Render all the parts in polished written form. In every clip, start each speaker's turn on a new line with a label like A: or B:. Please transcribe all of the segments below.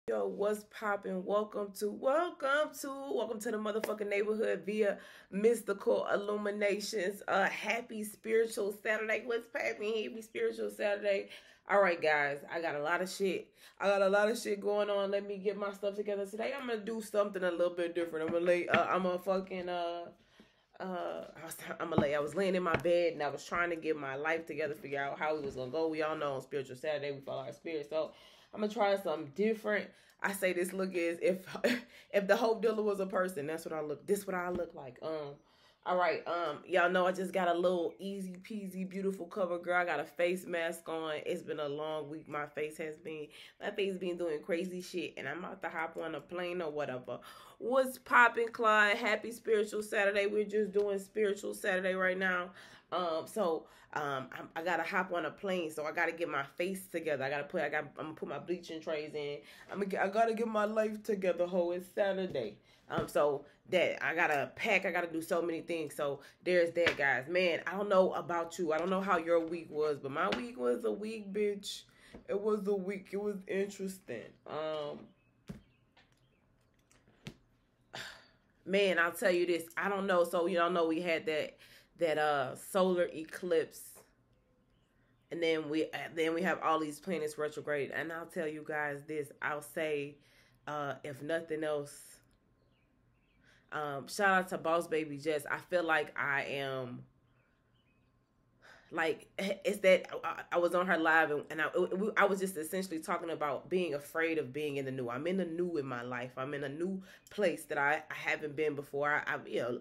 A: Yo, what's poppin'? Welcome to the motherfucking neighborhood via mystical illuminations. Happy spiritual Saturday. What's poppin'? Happy spiritual Saturday. All right, guys, I got a lot of shit. I got a lot of shit going on. Let me get my stuff together today. I'm gonna do something a little bit different. I was laying in my bed and I was trying to get my life together, figure out how it was gonna go. We all know on Spiritual Saturday we follow our spirit, so I'm gonna try something different. I say this look is if if the Hope Dealer was a person, that's what I look. This what I look like. All right. Y'all know I just got a little easy peasy beautiful cover girl. I got a face mask on. It's been a long week. My face been doing crazy shit, and I'm about to hop on a plane or whatever. What's poppin', Clyde? Happy spiritual Saturday. We're just doing spiritual Saturday right now. I gotta hop on a plane, so I gotta get my face together. I'm gonna put my bleaching trays in. I gotta get my life together. Ho, it's Saturday. So that I gotta pack. I gotta do so many things. So there's that, guys. Man, I don't know about you. I don't know how your week was, but my week was a week, bitch. It was a week. It was interesting. Man, I'll tell you this. I don't know. So y'all know we had that solar eclipse, and then we have all these planets retrograde. And I'll tell you guys this. I'll say, if nothing else, shout out to Boss Baby Jess. I feel like I am. Like, it's that I was on her live, and I was just essentially talking about being afraid of being in the new. I'm in the new in my life. I'm in a new place that I haven't been before. I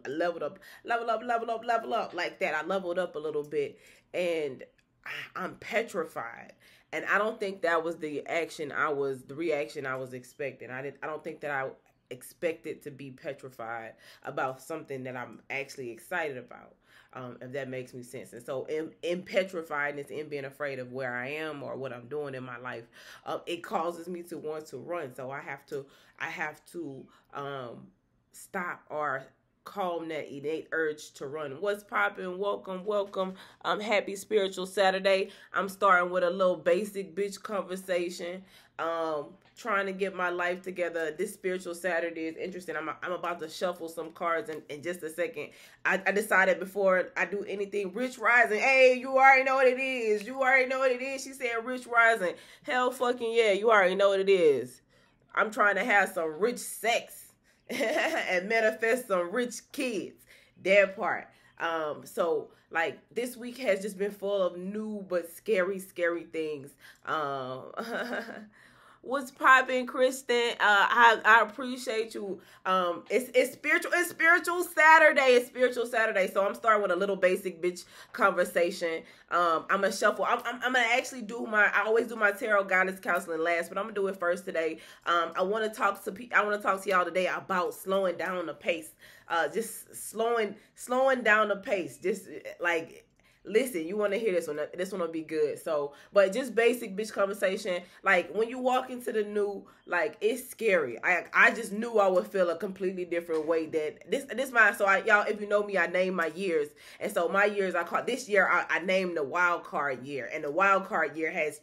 A: leveled up like that. I leveled up a little bit, and I'm petrified. And I don't think that was the reaction I was expecting. I don't think that I expected to be petrified about something that I'm actually excited about. If that makes me sense. And so in petrifiedness, in being afraid of where I am or what I'm doing in my life, it causes me to want to run. So I have to stop or calm that innate urge to run. What's poppin'? Welcome. Happy spiritual Saturday. I'm starting with a little basic bitch conversation. Trying to get my life together. This spiritual Saturday is interesting. I'm about to shuffle some cards in just a second. I decided before I do anything, Rich Rising. Hey, you already know what it is. She said Rich Rising. Hell fucking yeah, you already know what it is. I'm trying to have some rich sex and manifest some rich kids. That part. So like this week has just been full of new but scary things. What's poppin', Kristen? I appreciate you. It's spiritual Saturday. It's spiritual Saturday. So I'm starting with a little basic bitch conversation. I'm gonna shuffle. I'm gonna actually I always do my tarot guidance counseling last, but I'm gonna do it first today. I want to talk to y'all today about slowing down the pace. Just slowing down the pace. Just like, listen, you want to hear this one. This one will be good. So, but just basic bitch conversation. Like, when you walk into the new, like, it's scary. I just knew I would feel a completely different way. That this mine. So y'all, if you know me, I name my years. And so my years, this year, I named the wild card year. And the wild card year has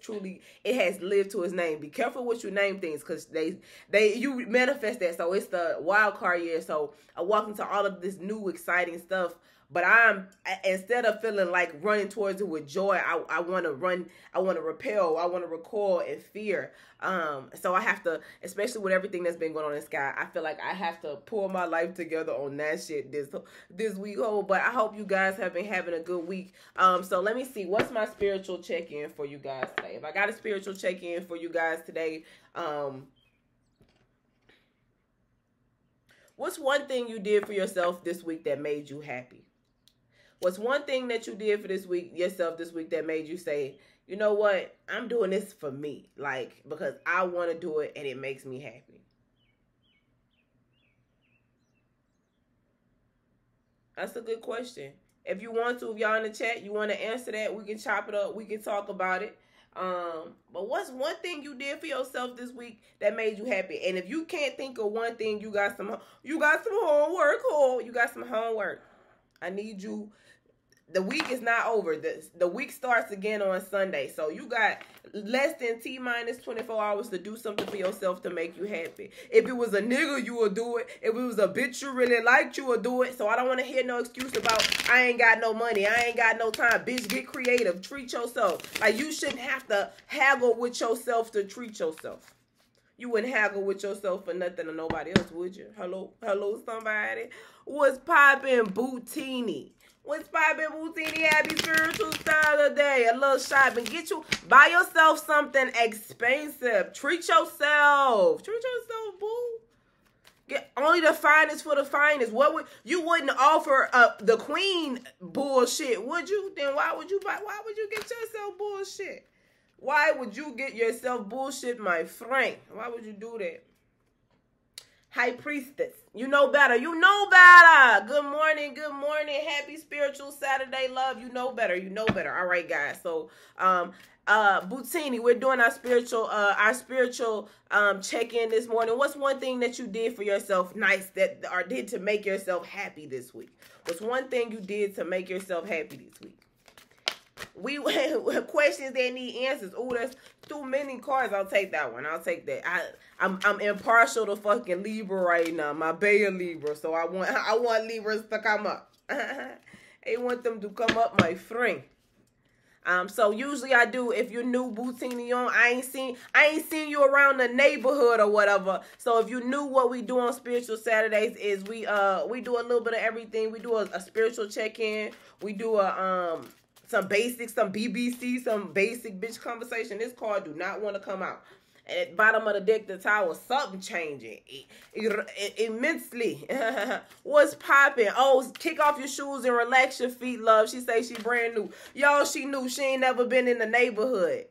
A: lived to its name. Be careful what you name things, because you manifest that. So it's the wild card year. So I walk into all of this new exciting stuff. But instead of feeling like running towards it with joy, I want to run, I want to repel, I want to recoil in fear. So I have to, especially with everything that's been going on in the sky, I feel like I have to pull my life together on that shit this week. Oh, but I hope you guys have been having a good week. So let me see, what's my spiritual check-in for you guys today? If I got a spiritual check-in for you guys today, what's one thing you did for yourself this week that made you happy? What's one thing that you did for yourself this week that made you say, you know what, I'm doing this for me, like, because I want to do it and it makes me happy? That's a good question. If you want to, if y'all in the chat, you want to answer that, we can chop it up, we can talk about it. But what's one thing you did for yourself this week that made you happy? And if you can't think of one thing, you got some homework. Oh, you got some homework. I need you the week is not over. The week starts again on Sunday. So you got less than T-minus 24 hours to do something for yourself to make you happy. If it was a nigga, you would do it. If it was a bitch you really liked, you would do it. So I don't want to hear no excuse about, I ain't got no money, I ain't got no time. Bitch, get creative. Treat yourself. Like, you shouldn't have to haggle with yourself to treat yourself. You wouldn't haggle with yourself for nothing or nobody else, would you? Hello, somebody. What's poppin', Bootini? What's poppin', Bootini? Happy spiritual Saturday. A little shopping. Buy yourself something expensive. Treat yourself. Treat yourself, boo. Get only the finest for the finest. You wouldn't offer the queen bullshit, would you? Then why would you get yourself bullshit? Why would you get yourself bullshit, my friend? Why would you do that? High priestess, you know better. You know better. Good morning. Good morning. Happy spiritual Saturday, love. You know better. You know better. All right, guys. So, Bootini, we're doing our spiritual check-in this morning. What's one thing that you did for yourself nice or did to make yourself happy this week? What's one thing you did to make yourself happy this week? We questions that need answers. Oh, that's too many cards. I'll take that one. I'll take that. I'm impartial to fucking Libra right now. My Bay of Libra, so I want Libras to come up. I want them to come up, my friend. So usually I do. If you're new, Bootini on, I ain't seen you around the neighborhood or whatever. So if you knew what we do on Spiritual Saturdays is we do a little bit of everything. We do a spiritual check-in. We do some basics, some BBC, some basic bitch conversation. This card do not want to come out. At the bottom of the deck, the tower, something changing immensely. What's popping? Oh, kick off your shoes and relax your feet, love. She say she brand new. Y'all, she knew she ain't never been in the neighborhood.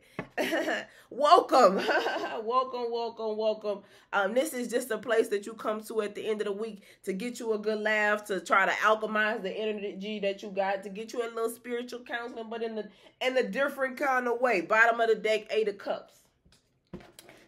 A: Welcome. Welcome. This is just a place that you come to at the end of the week to get you a good laugh, to try to alchemize the energy that you got, to get you a little spiritual counseling, but in a different kind of way. Bottom of the deck, 8 of Cups.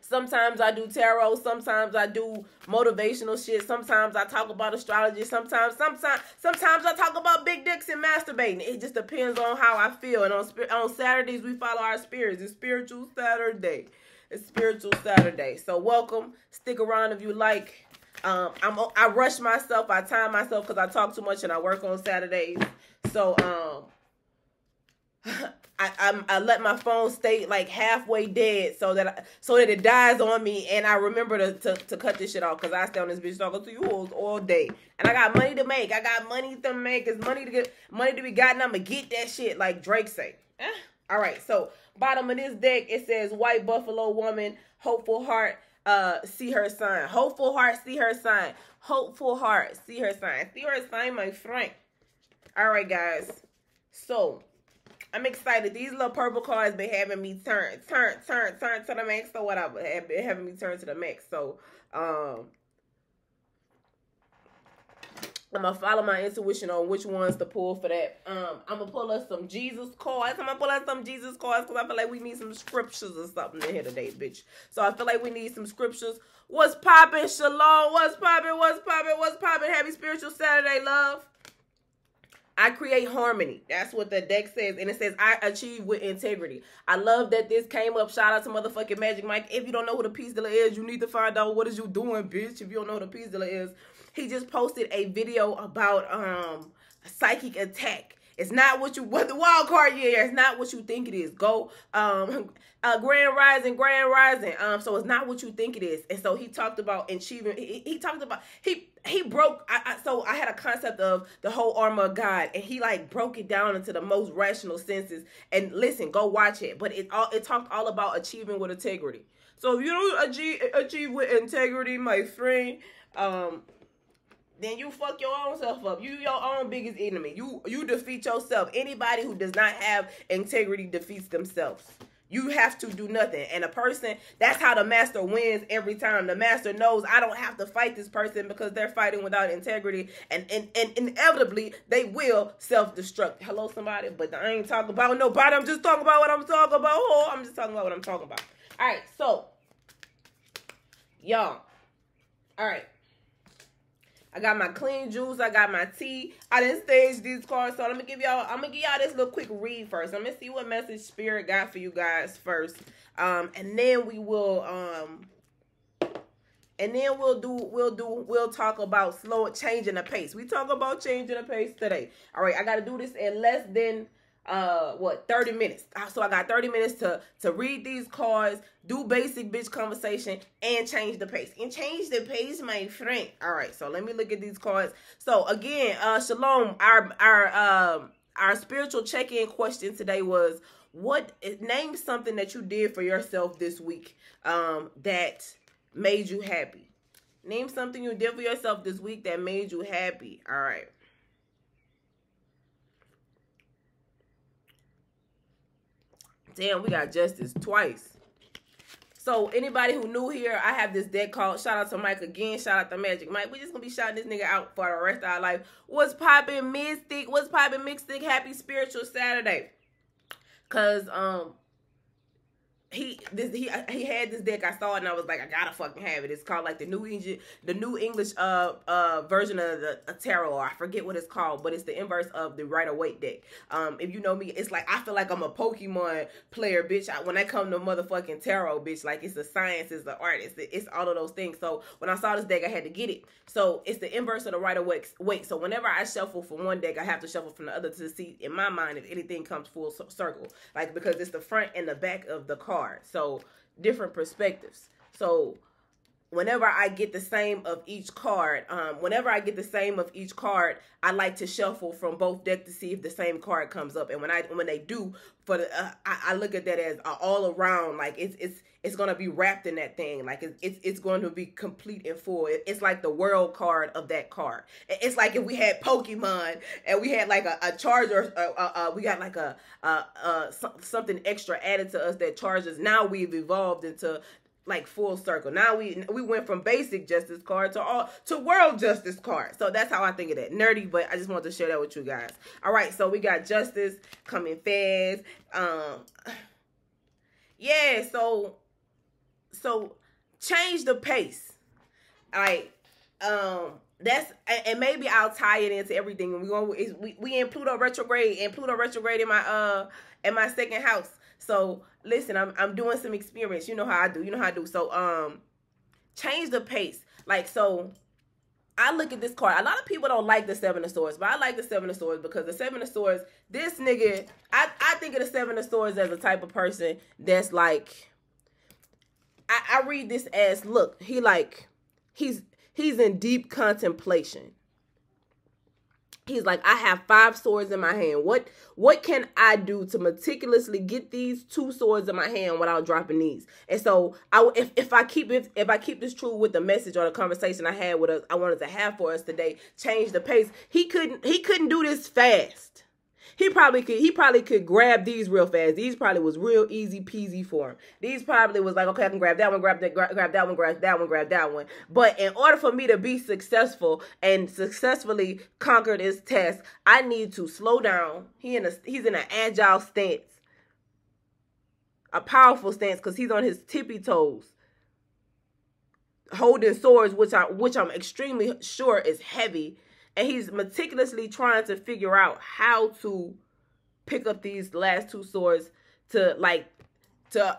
A: Sometimes I do tarot. Sometimes I do motivational shit. Sometimes I talk about astrology. Sometimes I talk about big dicks and masturbating. It just depends on how I feel. And on Saturdays, we follow our spirits. It's Spiritual Saturday. It's Spiritual Saturday. So welcome. Stick around if you like. I rush myself. I time myself because I talk too much and I work on Saturdays. So I let my phone stay like halfway dead so that it dies on me, and I remember to cut this shit off because I stay on this bitch talking to you all day, and I got money to make. It's money to be gotten. I'ma get that shit like Drake say. All right, so bottom of this deck it says white buffalo woman, hopeful heart, see her sign. Hopeful heart, see her sign. Hopeful heart, see her sign. See her sign, my friend. All right, guys. So I'm excited. These little purple cards been having me turn to the max or whatever. Been having me turn to the max. So I'm gonna follow my intuition on which ones to pull for that. I'm gonna pull us some Jesus cards. because I feel like we need some scriptures or something in here today, bitch. So I feel like we need some scriptures. What's poppin', Shalom? What's poppin'? Happy Spiritual Saturday, love. I create harmony. That's what the deck says. And it says, I achieve with integrity. I love that this came up. Shout out to motherfucking Magic Mike. If you don't know who the piece dealer is, you need to find out what is you doing, bitch. If you don't know who the piece dealer is. He just posted a video about a psychic attack. It's not what the wild card year. It's not what you think it is. Go, grand rising. So it's not what you think it is. And so he talked about achieving. He talked about, he broke, so I had a concept of the whole armor of God, and he like broke it down into the most rational senses. And listen, go watch it. But it talked all about achieving with integrity. So if you don't achieve with integrity, my friend, then you fuck your own self up. You your own biggest enemy. You defeat yourself. Anybody who does not have integrity defeats themselves. You have to do nothing. And a person, that's how the master wins every time. The master knows I don't have to fight this person because they're fighting without integrity. And inevitably, they will self-destruct. Hello, somebody? But I ain't talking about nobody. I'm just talking about what I'm talking about. Oh, I'm just talking about what I'm talking about. All right, so, y'all. All right. I got my clean juice. I got my tea. I didn't stage these cards, so I'm gonna give y'all this little quick read first. I'm gonna see what message Spirit got for you guys first, and then we will we'll talk about changing the pace. We talk about changing the pace today. All right, I got to do this in less than 30 minutes. So I got 30 minutes to read these cards, do basic bitch conversation, and change the pace. And change the pace, my friend. All right, so let me look at these cards. So again, Shalom, our spiritual check-in question today was, name something that you did for yourself this week that made you happy. Name something you did for yourself this week that made you happy. All right. Damn, we got justice twice. So anybody who new here, I have this deck called, shout out to Mike again, shout out to Magic Mike. We just gonna be shouting this nigga out for the rest of our life. What's poppin', Mystic? What's poppin', Mystic? Happy Spiritual Saturday. Cause he had this deck. I saw it and I was like, I gotta fucking have it. It's called like the New English version of the tarot. I forget what it's called, but it's the inverse of the Rider-Waite deck. If you know me, it's like I feel like I'm a Pokemon player, bitch. When I come to motherfucking tarot, bitch, like it's a science, it's the art, it's all of those things. So when I saw this deck, I had to get it. So it's the inverse of the Rider-Waite. So whenever I shuffle from one deck, I have to shuffle from the other to see in my mind if anything comes full circle, like because it's the front and the back of the card. So different perspectives. So whenever I get the same of each card, I like to shuffle from both decks to see if the same card comes up. And when they do, I look at that as all around, like it's gonna be wrapped in that thing, like it's going to be complete and full. It's like the world card of that card. It's like if we had Pokemon and we had like a charger, we got like something extra added to us that charges. Now we've evolved into like full circle. Now we went from basic justice card to world justice card. So that's how I think of that. Nerdy, but I just wanted to share that with you guys. All right, so we got justice coming fast. Yeah, so change the pace. All right, that's, and maybe I'll tie it into everything. We in Pluto retrograde, and Pluto retrograde in my second house. So listen, I'm doing some experience. You know how I do. So change the pace. Like, so I look at this card. A lot of people don't like the Seven of Swords, but I like the Seven of Swords because the Seven of Swords, this nigga, I think of the Seven of Swords as a type of person that's like, I read this as, look, he's in deep contemplation. He's like, I have 5 swords in my hand. What can I do to meticulously get these 2 swords in my hand without dropping these? And so, if I keep this true with the message or the conversation I had with us, I wanted to have for us today, change the pace. He couldn't do this fast. He probably could grab these real fast. These probably was real easy peasy for him. These probably was like, okay, I can grab that one, grab that one, grab that one. But in order for me to be successful and successfully conquer this test, I need to slow down. He's in an agile stance, a powerful stance, because he's on his tippy toes, holding swords, which I'm extremely sure is heavy. And he's meticulously trying to figure out how to pick up these last 2 swords to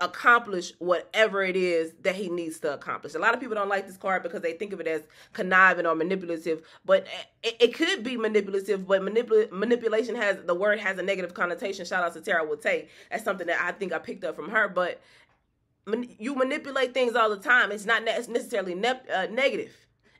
A: accomplish whatever it is that he needs to accomplish. A lot of people don't like this card because they think of it as conniving or manipulative, but it could be manipulative, but manipulation has a negative connotation. Shout out to Tara Wootay. That's something that I think I picked up from her, but you manipulate things all the time. It's not necessarily negative.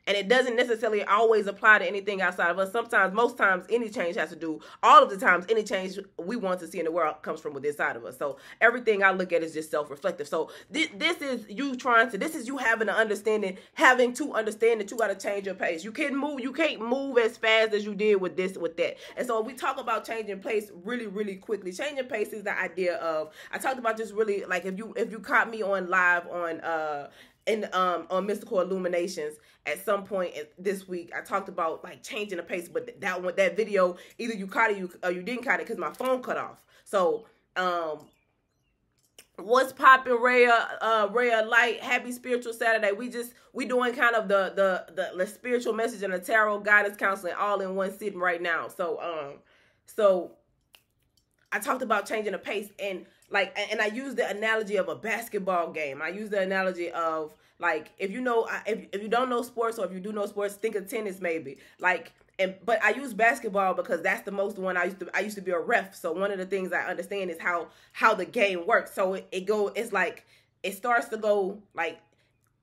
A: And it doesn't necessarily always apply to anything outside of us. Sometimes, most times, any change has to do, all of the times, any change we want to see in the world comes from within inside of us. So everything I look at is just self-reflective. So this is you having to understand that you got to change your pace. You can't move as fast as you did with that. And so we talk about changing pace really, really quickly. Changing pace is the idea of, I talked about this really, like if you caught me on live on Mystical Illuminations at some point this week, I talked about like changing the pace, but that video, either you caught it or you didn't caught it because my phone cut off. So What's poppin', Rhea? Rhea Light. Happy Spiritual Saturday. We doing kind of the spiritual message and the tarot guidance counseling all in one sitting right now. So I talked about changing the pace, and I use the analogy of a basketball game. I use the analogy of, like, if you don't know sports, or if you do know sports, think of tennis maybe. But I use basketball because that's the most one I used to be a ref. So one of the things I understand is how the game works. So it's like, it starts to go like,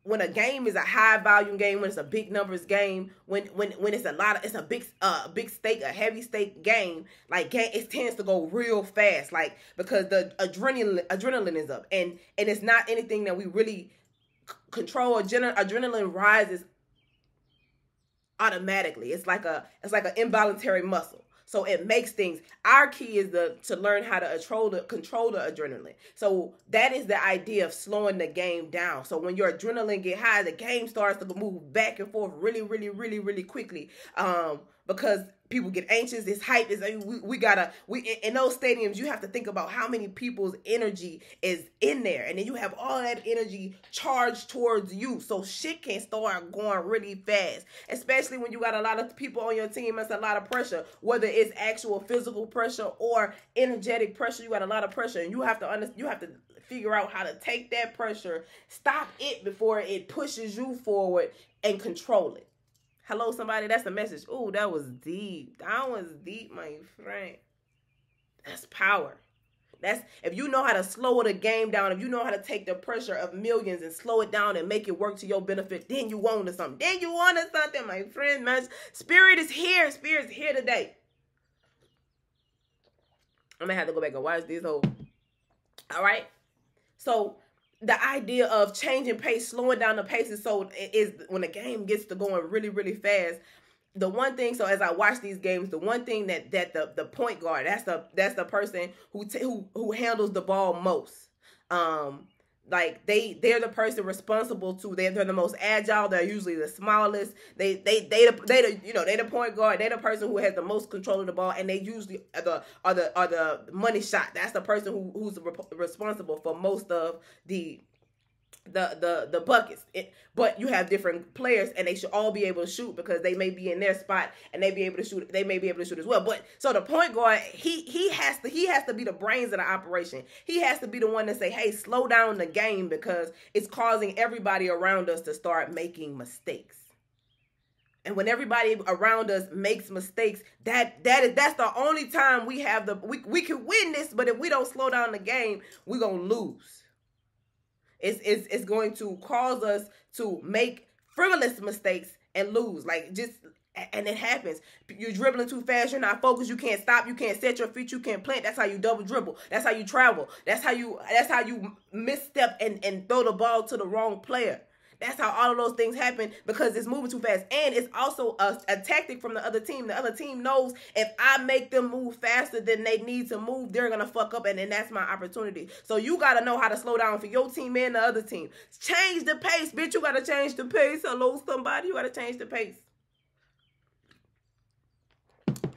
A: when a game is a high volume game, when it's a big numbers game, when it's a big stake, a heavy stake game, it tends to go real fast, like, because the adrenaline is up, and it's not anything that we really control. Adrenaline rises automatically. It's like an involuntary muscle. So it makes things. Our key is to learn how to control the adrenaline. So that is the idea of slowing the game down. So when your adrenaline get high, the game starts to move back and forth really, really, really, really quickly. Because people get anxious. It's hype. In those stadiums, you have to think about how many people's energy is in there, and then you have all that energy charged towards you. So shit can start going really fast, especially when you got a lot of people on your team. That's a lot of pressure, whether it's actual physical pressure or energetic pressure. You got a lot of pressure, and you have to figure out how to take that pressure, stop it before it pushes you forward, and control it. Hello, somebody. That's a message. Ooh, that was deep. That was deep, my friend. That's power. That's, if you know how to slow the game down, if you know how to take the pressure of millions and slow it down and make it work to your benefit, then you want something. Then you want something, my friend. Man, Spirit is here. Spirit is here today. I'm gonna have to go back and watch this whole. All right. So the idea of changing pace, slowing down the pace is when the game gets to going really, really fast. The one thing, so as I watch these games, the one thing that the point guard, that's the person who handles the ball most. They're the person responsible to. They're the most agile. They're usually the smallest. They the point guard. They're the person who has the most control of the ball, and they usually are the money shot. That's the person who's responsible for most of the buckets. But you have different players, and they should all be able to shoot because they may be in their spot and they may be able to shoot as well. But so the point guard, he has to be the brains of the operation. He has to be the one to say, hey, slow down the game, because it's causing everybody around us to start making mistakes. And when everybody around us makes mistakes, that's the only time we can win this. But if we don't slow down the game, we're gonna lose. It's going to cause us to make frivolous mistakes and lose. And it happens. You're dribbling too fast. You're not focused. You can't stop. You can't set your feet. You can't plant. That's how you double dribble. That's how you travel. That's how you misstep and throw the ball to the wrong player. That's how all of those things happen, because it's moving too fast. And it's also a tactic from the other team. The other team knows, if I make them move faster than they need to move, they're going to fuck up, and then that's my opportunity. So you got to know how to slow down for your team and the other team. Change the pace, bitch. You got to change the pace. Hello, somebody. You got to change the pace.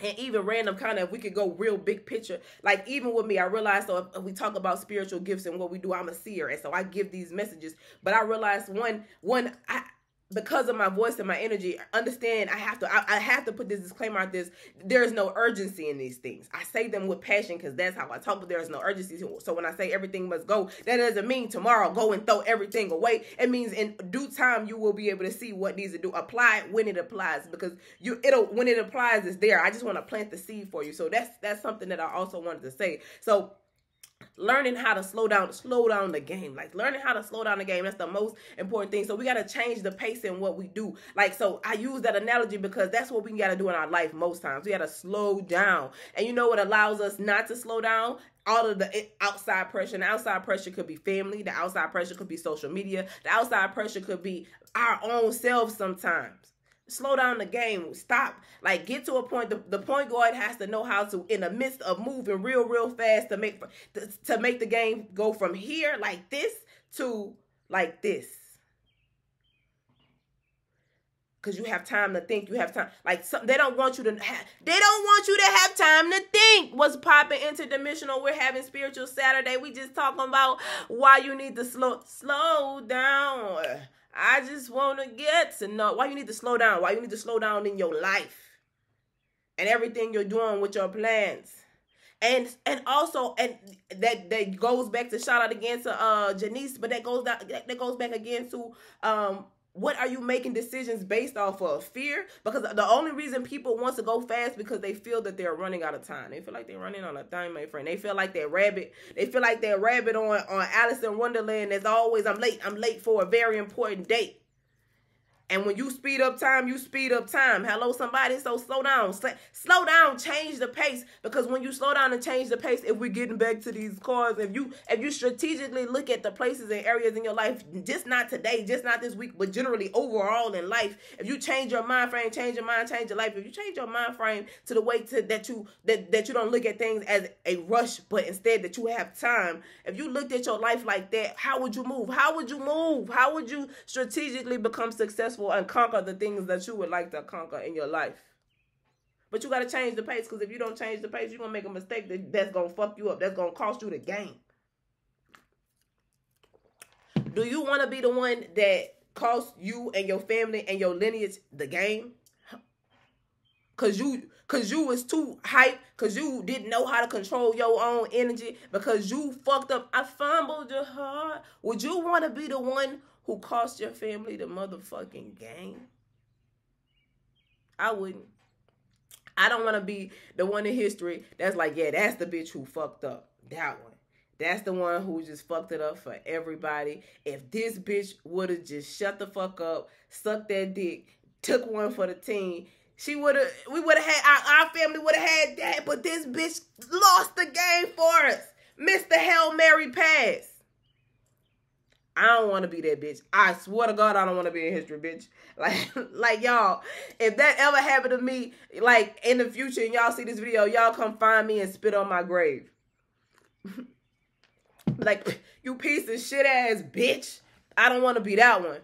A: And even random kind of, if we could go real big picture, like even with me, I realized, so if we talk about spiritual gifts and what we do, I'm a seer. And so I give these messages, but I realized because of my voice and my energy, understand I have to put this disclaimer out this. There is no urgency in these things. I say them with passion because that's how I talk, but there is no urgency. So when I say everything must go, that doesn't mean tomorrow go and throw everything away. It means in due time you will be able to see what needs to do. Apply it when it applies, because when it applies, it's there. I just want to plant the seed for you. So that's something that I also wanted to say. So learning how to slow down the game, learning how to slow down the game, that's the most important thing. So we got to change the pace in what we do. So I use that analogy because that's what we got to do in our life most times. We got to slow down. And you know what allows us not to slow down? All of the outside pressure. And the outside pressure could be family. The outside pressure could be social media. The outside pressure could be our own selves sometimes. Slow down the game. Stop. Get to a point. The point guard has to know how to, in the midst of moving real fast, to make the game go from here like this to like this. Because you have time to think. You have time. Like, they don't want you to have time to think. What's popping interdimensional? We're having Spiritual Saturday. We just talking about why you need to slow down. I just want to get to know why you need to slow down. Why you need to slow down in your life. And everything you're doing with your plans. And also, and that goes back to, shout out again to Janice, but that goes back again to what are you making decisions based off of? Fear? Because the only reason people want to go fast because they feel that they're running out of time. They feel like they're running out of time, my friend. They feel like they're rabbit. They feel like they're rabbit on Alice in Wonderland. As always, I'm late for a very important date. And when you speed up time, you speed up time. Hello, somebody. So slow down. Slow down. Change the pace. Because when you slow down and change the pace, if we're getting back to these cars, if you strategically look at the places and areas in your life, just not today, just not this week, but generally overall in life, if you change your mind frame, change your mind, change your life. If you change your mind frame to the way that you don't look at things as a rush, but instead that you have time. If you looked at your life like that, how would you move? How would you move? How would you strategically become successful and conquer the things that you would like to conquer in your life? But you got to change the pace, because if you don't change the pace, you're going to make a mistake that's going to fuck you up. That's going to cost you the game. Do you want to be the one that costs you and your family and your lineage the game? Because you was too hyped, because you didn't know how to control your own energy, because you fucked up. I fumbled your heart. Would you want to be the one who cost your family the motherfucking game? I wouldn't. I don't want to be the one in history that's like, yeah, that's the bitch who fucked up. That one. That's the one who just fucked it up for everybody. If this bitch would have just shut the fuck up, sucked that dick, took one for the team, we would have had, our family would have had that, but this bitch lost the game for us. Missed the Hail Mary pass. I don't want to be that bitch. I swear to God, I don't want to be in history, bitch. Like y'all, if that ever happened to me, like in the future, and y'all see this video, y'all come find me and spit on my grave. Like, you piece of shit ass bitch. I don't want to be that one.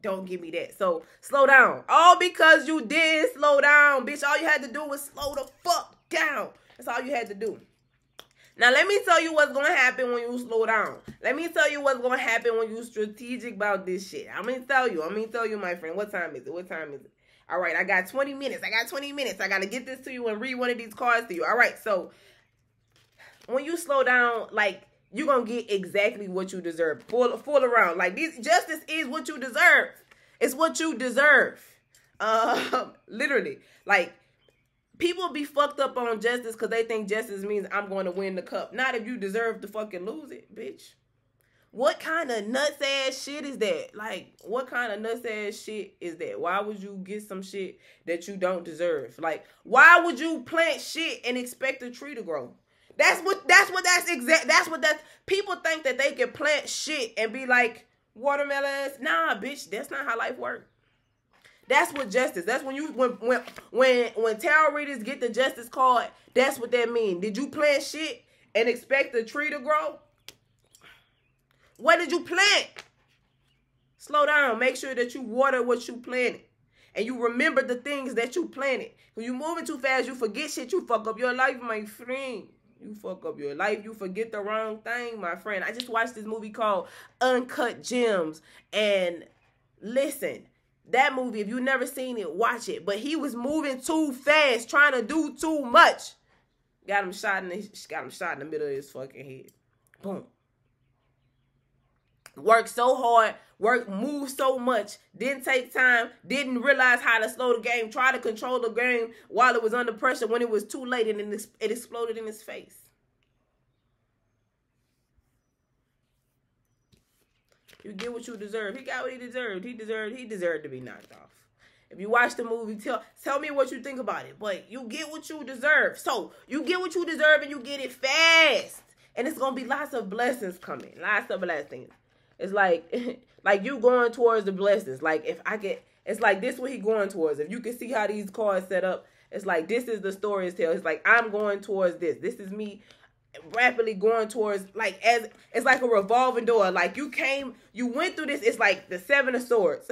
A: Don't give me that. So slow down. All because you did slow down, bitch. All you had to do was slow the fuck down. That's all you had to do. Now, let me tell you what's going to happen when you slow down. Let me tell you what's going to happen when you strategic about this shit. I'm going to tell you, my friend. What time is it? All right, I got 20 minutes. I got to get this to you and read one of these cards to you. All right, so when you slow down, like, you're going to get exactly what you deserve. Full around. Like, justice is what you deserve. It's what you deserve. Literally. Like, people be fucked up on justice because they think justice means I'm going to win the cup. Not if you deserve to fucking lose it, bitch. What kind of nuts ass shit is that? Like, what kind of nuts ass shit is that? Why would you get some shit that you don't deserve? Like, why would you plant shit and expect a tree to grow? People think that they can plant shit and be like, watermelons. Nah, bitch, that's not how life works. That's what justice. That's when tarot readers get the justice card, that's what that means. Did you plant shit and expect the tree to grow? What did you plant? Slow down. Make sure that you water what you planted. And you remember the things that you planted. When you're moving too fast, you forget shit. You fuck up your life, my friend. You fuck up your life. You forget the wrong thing, my friend. I just watched this movie called Uncut Gems. And listen, that movie, if you've never seen it, watch it. But he was moving too fast, trying to do too much. Got him shot in the middle of his fucking head. Boom. Worked so hard, moved so much, didn't take time, didn't realize how to slow the game, tried to control the game while it was under pressure when it was too late, and it exploded in his face. You get what you deserve. He got what he deserved. He deserved to be knocked off. If you watch the movie, tell me what you think about it. But you get what you deserve. So you get what you deserve and you get it fast. And it's going to be lots of blessings coming. Lots of blessings. It's like you going towards the blessings. Like it's like this what he going towards. If you can see how these cards set up, it's like this is the story it's telling. It's like I'm going towards this. This is me rapidly going towards, like, as it's like a revolving door. Like you went through this. It's like the Seven of Swords.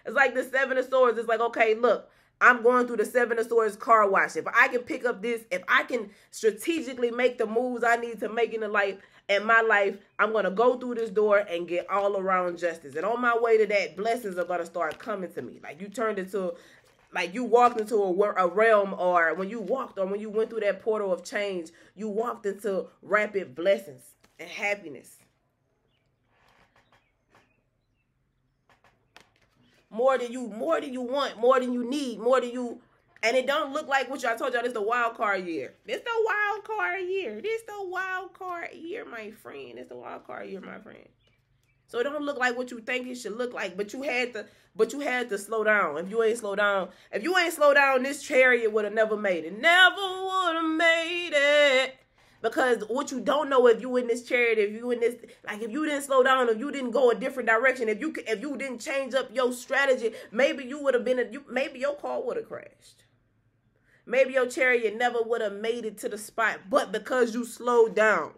A: It's like the Seven of Swords. It's like, okay, look, I'm going through the Seven of Swords car wash. If I can pick up this, if I can strategically make the moves I need to make in my life, I'm going to go through this door and get all around justice. And on my way to that, blessings are going to start coming to me. Like you turned into, like you walked into a realm, or when you went through that portal of change, you walked into rapid blessings and happiness. More than you want, more than you need, more than you, and it don't look like what I told y'all. This the wild card year. This the wild card year. This the wild card year, my friend. This the wild card year, my friend. So it don't look like what you think it should look like, but you had to slow down. If you ain't slow down, this chariot would have never made it. Never would have made it. Because what you don't know, if you in this chariot, if you didn't slow down, if you didn't go a different direction, if you didn't change up your strategy, maybe you would have maybe your car would have crashed. Maybe your chariot never would have made it to the spot, but because you slowed down,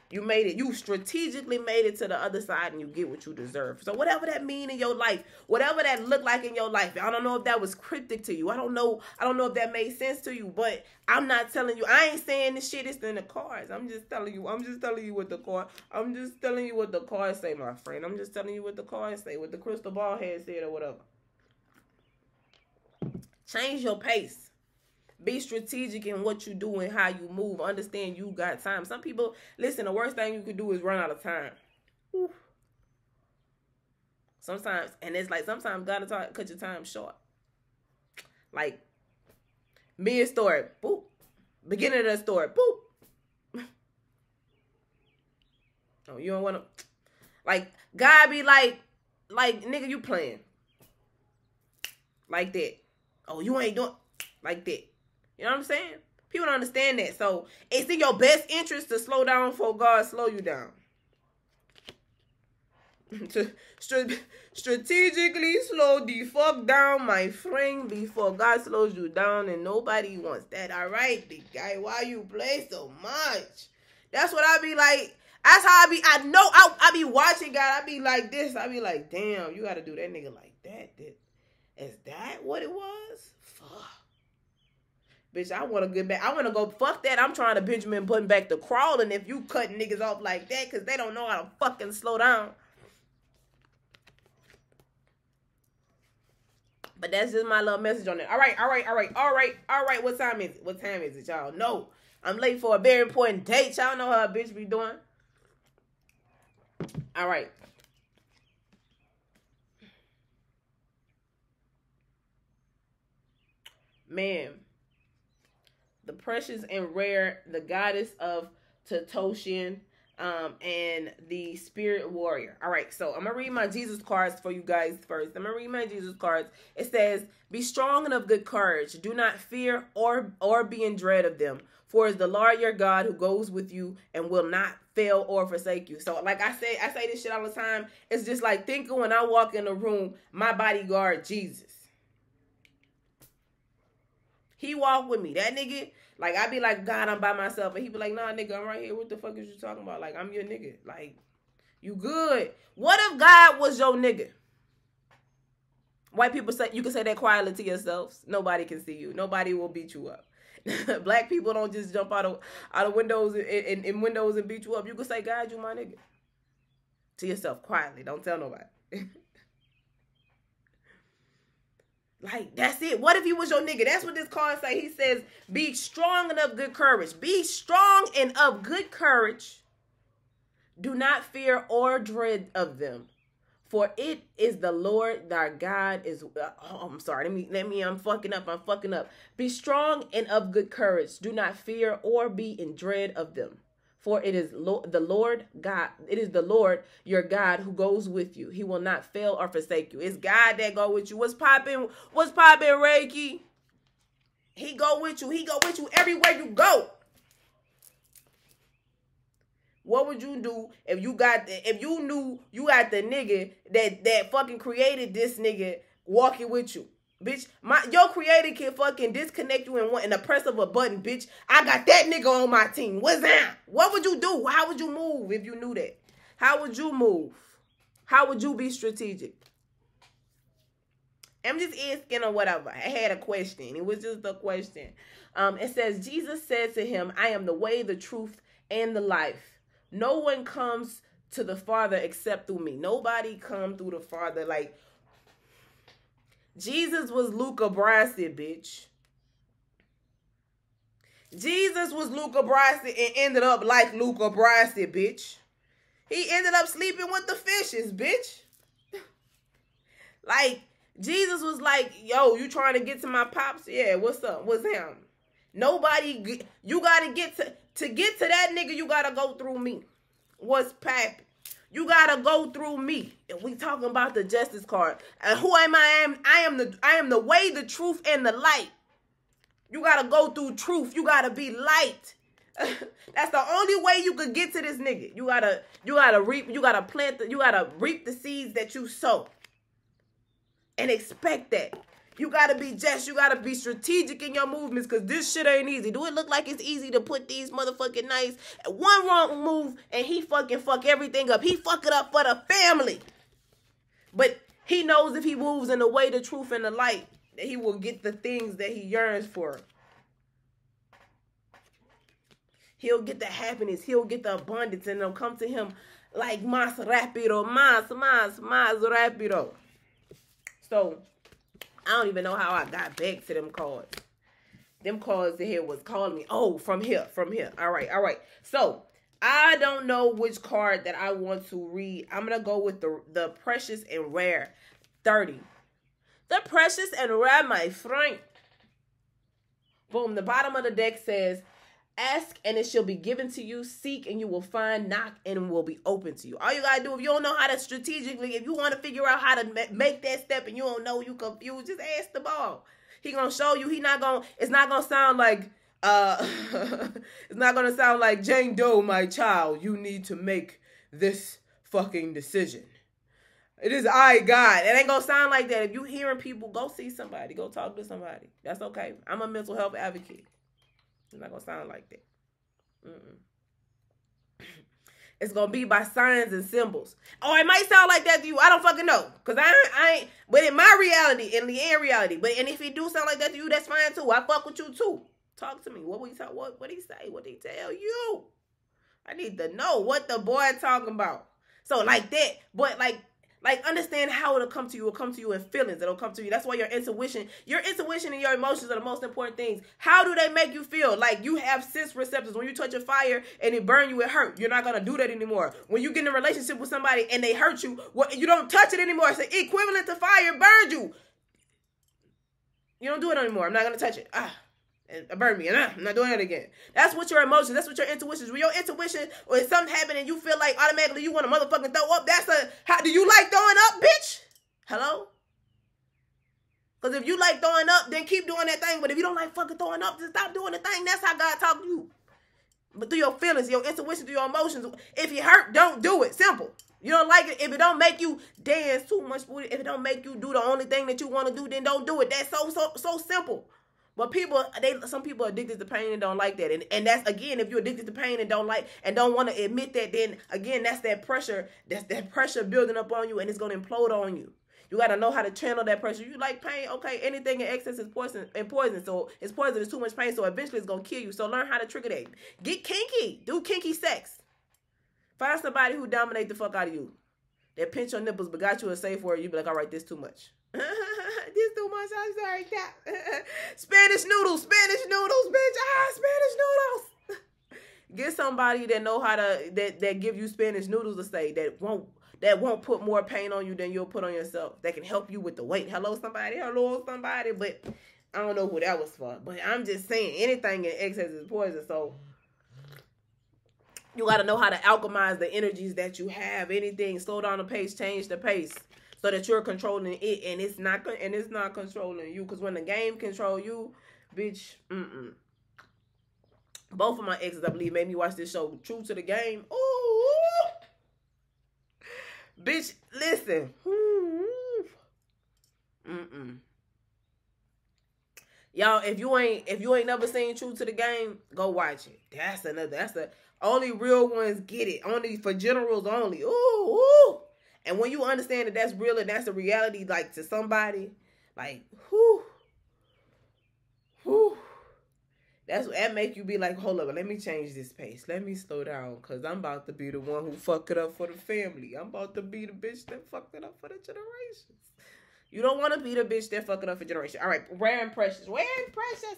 A: you made it. You strategically made it to the other side, and you get what you deserve. So whatever that mean in your life, whatever that look like in your life, I don't know if that was cryptic to you. I don't know if that made sense to you, but I'm not telling you. I ain't saying this shit is in the cards. I'm just telling you what the cards say, my friend. I'm just telling you what the cards say, what the crystal ball head said or whatever. Change your pace. Be strategic in what you do and how you move. Understand you got time. Some people, listen, the worst thing you could do is run out of time. Whew. Sometimes, and it's like sometimes God will cut your time short. Like, mid-story, boop. Beginning of the story, boop. Oh, you don't want to, like, God be like, nigga, you playing. Like that. Oh, you ain't doing, like that. You know what I'm saying? People don't understand that. So it's in your best interest to slow down before God slow you down. To strategically slow the fuck down, my friend, before God slows you down, and nobody wants that. All right, big guy, why you play so much? That's what I be like. That's how I be. I know I be watching God. I be like this. I be like, damn, you got to do that nigga like that. Is that what it was? Fuck. Bitch, I want to get back. I want to go, fuck that. I'm trying to Benjamin Button back to crawling if you cutting niggas off like that because they don't know how to fucking slow down. But that's just my little message on it. All right. What time is it, y'all? No, I'm late for a very important date. Y'all know how a bitch be doing. All right. Man. The precious and rare, the goddess of Tatoshin, and the spirit warrior. All right, so I'm going to read my Jesus cards for you guys first. I'm going to read my Jesus cards. It says, be strong and of good courage. Do not fear or be in dread of them. For it is the Lord your God who goes with you and will not fail or forsake you. So like I say this shit all the time. It's just like thinking when I walk in a room, my bodyguard, Jesus. He walked with me. That nigga, like, I be like, God, I'm by myself. And he be like, nah, nigga, I'm right here. What the fuck is you talking about? Like, I'm your nigga. Like, you good. What if God was your nigga? White people say, you can say that quietly to yourselves. Nobody can see you. Nobody will beat you up. Black people don't just jump out of windows in windows and beat you up. You can say, God, you my nigga. To yourself, quietly. Don't tell nobody. Like, that's it. What if he was your nigga? That's what this card say. He says, be strong and of good courage. Be strong and of good courage. Do not fear or dread of them. For it is the Lord thy God is... I'm sorry. I'm fucking up. Be strong and of good courage. Do not fear or be in dread of them. For it is the Lord God. It is the Lord your God who goes with you. He will not fail or forsake you. It's God that go with you. What's popping, Reiki? He go with you. He go with you everywhere you go. What would you do if you knew you got the nigga that fucking created this nigga walking with you? Bitch, your creator can fucking disconnect you in the press of a button, bitch. I got that nigga on my team. What's that? What would you do? How would you move if you knew that? How would you move? How would you be strategic? I'm just asking or whatever. I had a question. It was just a question. It says, Jesus said to him, I am the way, the truth, and the life. No one comes to the Father except through me. Nobody come through the Father. Like, Jesus was Luca Brasi, bitch. Jesus was Luca Brasi and ended up like Luca Brasi, bitch. He ended up sleeping with the fishes, bitch. Like, Jesus was like, yo, you trying to get to my pops? Yeah, what's up? What's him? Nobody, you got to get to get to that nigga, you got to go through me. What's pappy? You got to go through me. And we talking about the justice card. And who am I? I am the way, the truth, and the light. You got to go through truth. You got to be light. That's the only way you could get to this nigga. You got to reap, you got to plant, you got to reap the seeds that you sow. And expect that. You got to be just. You got to be strategic in your movements because this shit ain't easy. Do it look like it's easy to put these motherfucking knives? One wrong move and he fucking fuck everything up. He fuck it up for the family. But he knows if he moves in the way, the truth, and the light, that he will get the things that he yearns for. He'll get the happiness. He'll get the abundance. And it'll come to him like más rápido. Más rápido. So, I don't even know how I got back to them cards. Them cards here was calling me. Oh, from here. All right. So, I don't know which card that I want to read. I'm going to go with the Precious and Rare 30. The Precious and Rare, my friend. Boom. The bottom of the deck says, ask and it shall be given to you. Seek and you will find. Knock and it will be open to you. All you got to do, if you don't know how to strategically, if you want to figure out how to make that step and you don't know, you confused, just ask the ball. He going to show you. It's not going to sound like, it's not going to sound like, Jane Doe, my child, you need to make this fucking decision. It is I, God. It ain't going to sound like that. If you hearing people, go see somebody. Go talk to somebody. That's okay. I'm a mental health advocate. It's not going to sound like that. It's going to be by signs and symbols. Oh, it might sound like that to you. I don't fucking know. Because I ain't. But in my reality, in the end reality. And if it do sound like that to you, that's fine too. I fuck with you too. Talk to me. What he say? What he say? What he tell you? I need to know what the boy talking about. So like that. But like understand how it'll come to you. It'll come to you in feelings. It'll come to you. That's why your intuition and your emotions are the most important things. How do they make you feel? Like you have sense receptors. When you touch a fire and it burn you, it hurt. You're not going to do that anymore. When you get in a relationship with somebody and they hurt you, you don't touch it anymore. It's equivalent to fire burned you. You don't do it anymore. I'm not going to touch it. It burned me. I'm not doing it again. That's what your emotions, that's what your intuition is. When your intuition, or if something happened and you feel like automatically you want to motherfucking throw up, how do you like throwing up, bitch? Hello? Because if you like throwing up, then keep doing that thing. But if you don't like fucking throwing up, then stop doing the thing. That's how God talks to you. But through your feelings, your intuition, through your emotions. If you hurt, don't do it. Simple. You don't like it. If it don't make you dance too much, if it don't make you do the only thing that you want to do, then don't do it. That's so simple. But some people are addicted to pain and don't like that. And that's, again, if you're addicted to pain and don't want to admit that, then, again, that's that pressure. That's that pressure building up on you, and it's going to implode on you. You got to know how to channel that pressure. You like pain, okay, anything in excess is poison. So it's poison, it's too much pain, so eventually it's going to kill you. So learn how to trigger that. Get kinky. Do kinky sex. Find somebody who dominate the fuck out of you. They pinch your nipples but got you a safe word. You be like, all right, this too much. This too much. I'm sorry. Spanish noodles, bitch. Spanish noodles. Get somebody that know how to that give you Spanish noodles to say that won't put more pain on you than you'll put on yourself. That can help you with the weight. Hello somebody. But I don't know who that was for. But I'm just saying anything in excess is poison. So you got to know how to alchemize the energies that you have. Anything, slow down the pace, change the pace. So that you're controlling it, and it's not controlling you. Because when the game control you, bitch, Both of my exes, I believe, made me watch this show, True to the Game. Ooh, bitch, listen. Y'all, if you ain't never seen True to the Game, go watch it. That's the only real ones get it. Only for generals only. Ooh. And when you understand that that's real and that's a reality, like, to somebody, Like, whew, whew. That make you be like, hold up, let me change this pace. Let me slow down, because I'm about to be the one who fuck it up for the family. I'm about to be the bitch that fucked it up for the generations. You don't want to be the bitch that fuck it up for generations. All right, rare and precious. Rare and precious.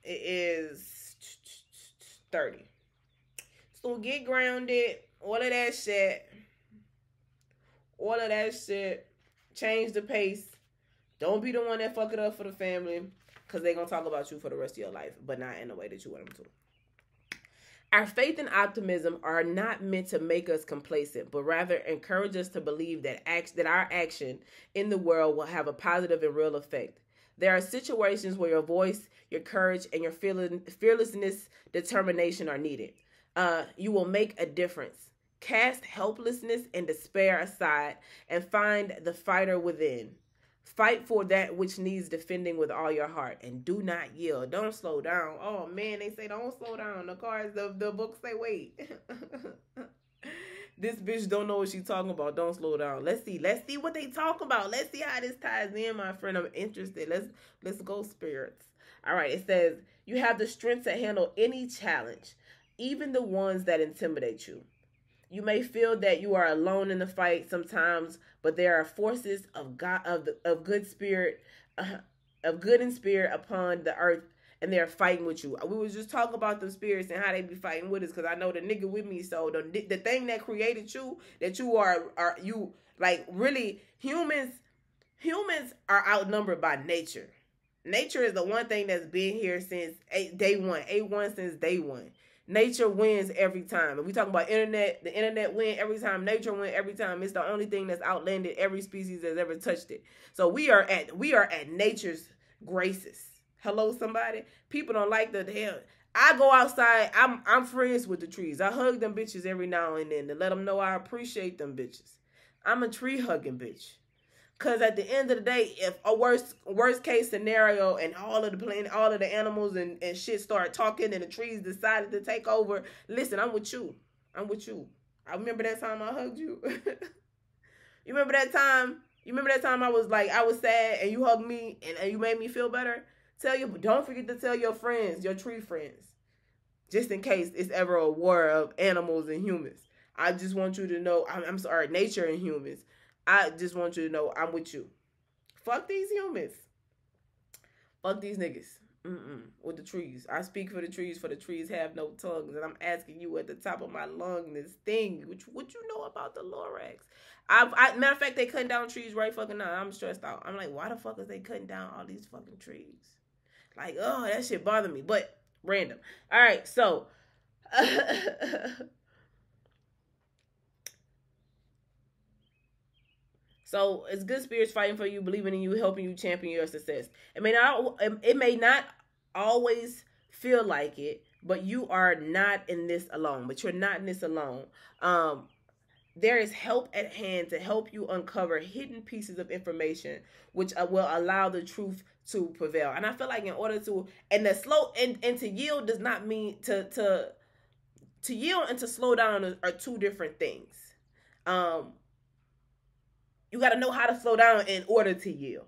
A: It is 30. So get grounded. All of that shit. All of that shit. Change the pace. Don't be the one that fuck it up for the family, because they're going to talk about you for the rest of your life, but not in the way that you want them to. Our faith and optimism are not meant to make us complacent, but rather encourage us to believe that our action in the world will have a positive and real effect. There are situations where your voice, your courage, and your fearlessness, determination are needed. You will make a difference. Cast helplessness and despair aside and find the fighter within. Fight for that which needs defending with all your heart, and do not yield. Don't slow down. Oh man, they say don't slow down. The books say wait. This bitch don't know what she's talking about. Don't slow down. Let's see what they talk about. Let's see how this ties in, my friend. I'm interested. Let's go, spirits. All right, it says you have the strength to handle any challenge, even the ones that intimidate you. You may feel that you are alone in the fight sometimes, but there are forces of God, of good spirit, of good in spirit upon the earth, and they are fighting with you. We was just talking about the spirits and how they be fighting with us, because I know the nigga with me. So the thing that created you, that you are you, like, really, humans are outnumbered by nature. Nature is the one thing that's been here since day one. A1 since day one. Nature wins every time. If we talk about internet, the internet win every time. Nature win every time. It's the only thing that's outlanded every species that's ever touched it. So we are at nature's graces. Hello, somebody. People don't like the hell. I go outside. I'm friends with the trees. I hug them bitches every now and then to let them know I appreciate them bitches. I'm a tree hugging bitch. Because at the end of the day, if a worst case scenario and all of the animals and shit start talking and the trees decided to take over, listen, I'm with you. I'm with you. I remember that time I hugged you. You remember that time? You remember that time I was sad and you hugged me and you made me feel better? Don't forget to tell your friends, your tree friends, just in case it's ever a war of animals and humans. I just want you to know, I'm sorry, nature and humans. I just want you to know I'm with you. Fuck these humans. Fuck these niggas. With the trees. I speak for the trees have no tongues. And I'm asking you at the top of my lung this thing. What you know about the Lorax? Matter of fact, they cutting down trees right fucking now. I'm stressed out. I'm like, why the fuck is they cutting down all these fucking trees? Like, oh, that shit bother me. But random. All right, so... So it's good spirits fighting for you, believing in you, helping you, champion your success. It may not always feel like it, but you are not in this alone. But you're not in this alone. There is help at hand to help you uncover hidden pieces of information, which will allow the truth to prevail. And I feel like in order to, and to yield does not mean to yield and to slow down are two different things. You got to know how to slow down in order to yield.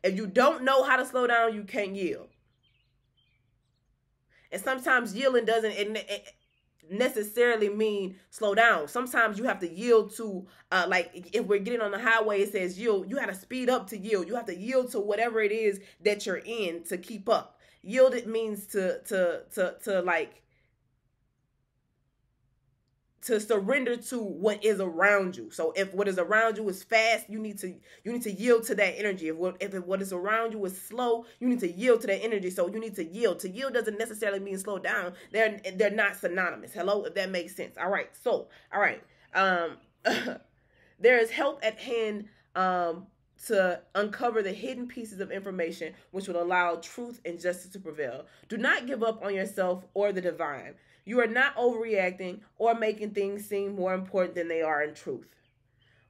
A: If you don't know how to slow down, you can't yield. And sometimes yielding doesn't necessarily mean slow down. Sometimes you have to yield to, like if we're getting on the highway, it says yield. You got to speed up to yield. You have to yield to whatever it is that you're in to keep up. Yield, it means to surrender to what is around you. So if what is around you is fast, you need to yield to that energy. If what is around you is slow, you need to yield to that energy. So you need to yield. To yield doesn't necessarily mean slow down. They're not synonymous. Hello, if that makes sense. All right. So, all right. There is help at hand to uncover the hidden pieces of information which will allow truth and justice to prevail. Do not give up on yourself or the divine. You are not overreacting or making things seem more important than they are in truth.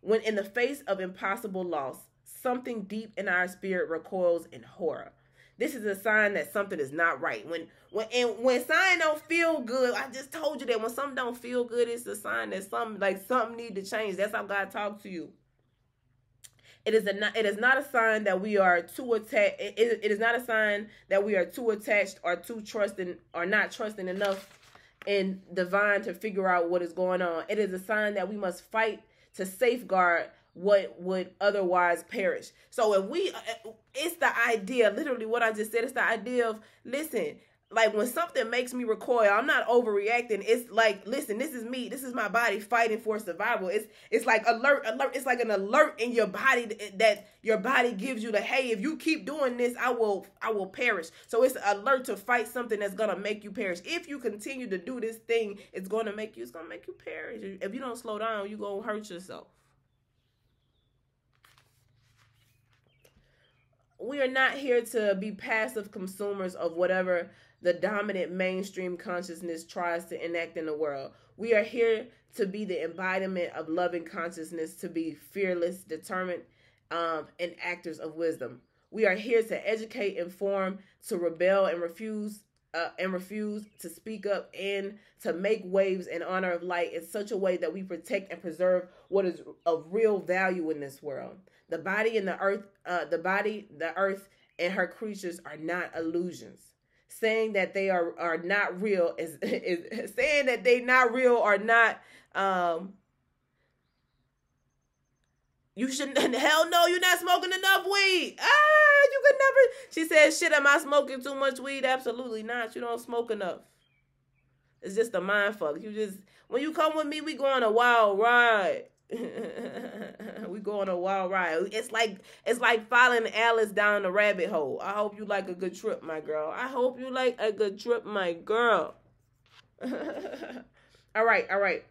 A: When in the face of impossible loss, something deep in our spirit recoils in horror. This is a sign that something is not right. When sign don't feel good, I just told you that when something don't feel good, it's a sign that something need to change. That's how God talks to you. It is not a sign that we are too attached. It is not a sign that we are too attached or too trusting or not trusting enough in divine to figure out what is going on. It is a sign that we must fight to safeguard what would otherwise perish. So it's the idea, literally what I just said, it's the idea of, listen, like when something makes me recoil, I'm not overreacting. It's like, listen, this is me. This is my body fighting for survival. It's like alert. It's like an alert in your body that your body gives you, the, hey, if you keep doing this, I will perish. So it's an alert to fight something that's gonna make you perish. If you continue to do this thing, it's gonna make you perish. If you don't slow down, you're gonna hurt yourself. We are not here to be passive consumers of whatever the dominant mainstream consciousness tries to enact in the world. We are here to be the embodiment of loving consciousness, to be fearless, determined, and actors of wisdom. We are here to educate, inform, to rebel and refuse to speak up, and to make waves in honor of light in such a way that we protect and preserve what is of real value in this world. The body and the earth, the earth and her creatures are not illusions. Saying that they are not real is saying that they not real or not. You shouldn't. Hell no, you're not smoking enough weed. You could never. She said, "Shit, am I smoking too much weed?" Absolutely not. You don't smoke enough. It's just a mind fuck. When you come with me, we go on a wild ride. We go on a wild ride. It's like following Alice down the rabbit hole. I hope you like a good trip, my girl. I hope you like a good trip, my girl. All right.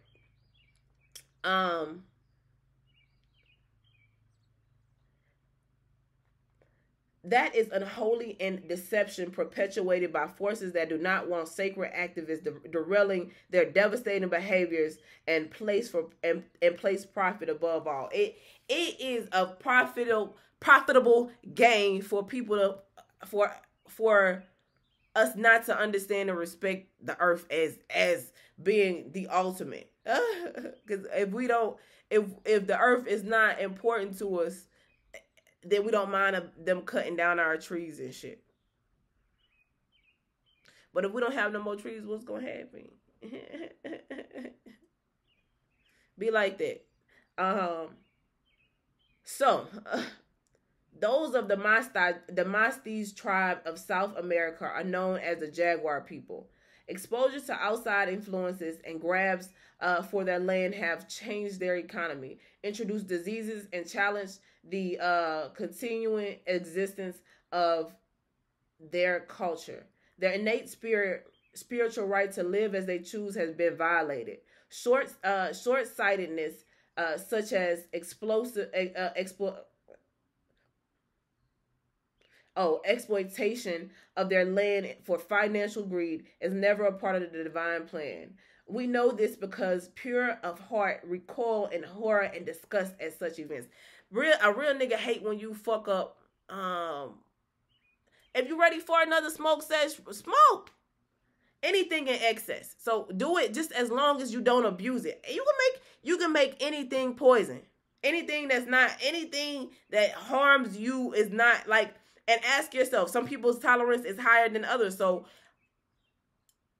A: That is unholy and deception perpetuated by forces that do not want sacred activists derailing their devastating behaviors and place profit above all. It is a profitable gain for people for us not to understand and respect the earth as being the ultimate. Because if the earth is not important to us, then we don't mind them cutting down our trees and shit. But if we don't have no more trees, what's going to happen? Be like that. Those of the Mastis tribe of South America are known as the Jaguar people. Exposure to outside influences and grabs for their land have changed their economy, introduced diseases, and challenged the continuing existence of their culture. Their innate spiritual right to live as they choose has been violated. Short-sightedness, such as exploitation of their land for financial greed, is never a part of the divine plan. We know this because pure of heart recoil in horror and disgust at such events. A real nigga hate when you fuck up. If you ready for another smoke session, smoke. Anything in excess. So do it just as long as you don't abuse it. You can make anything poison. Anything that harms you is not like. And ask yourself, some people's tolerance is higher than others. So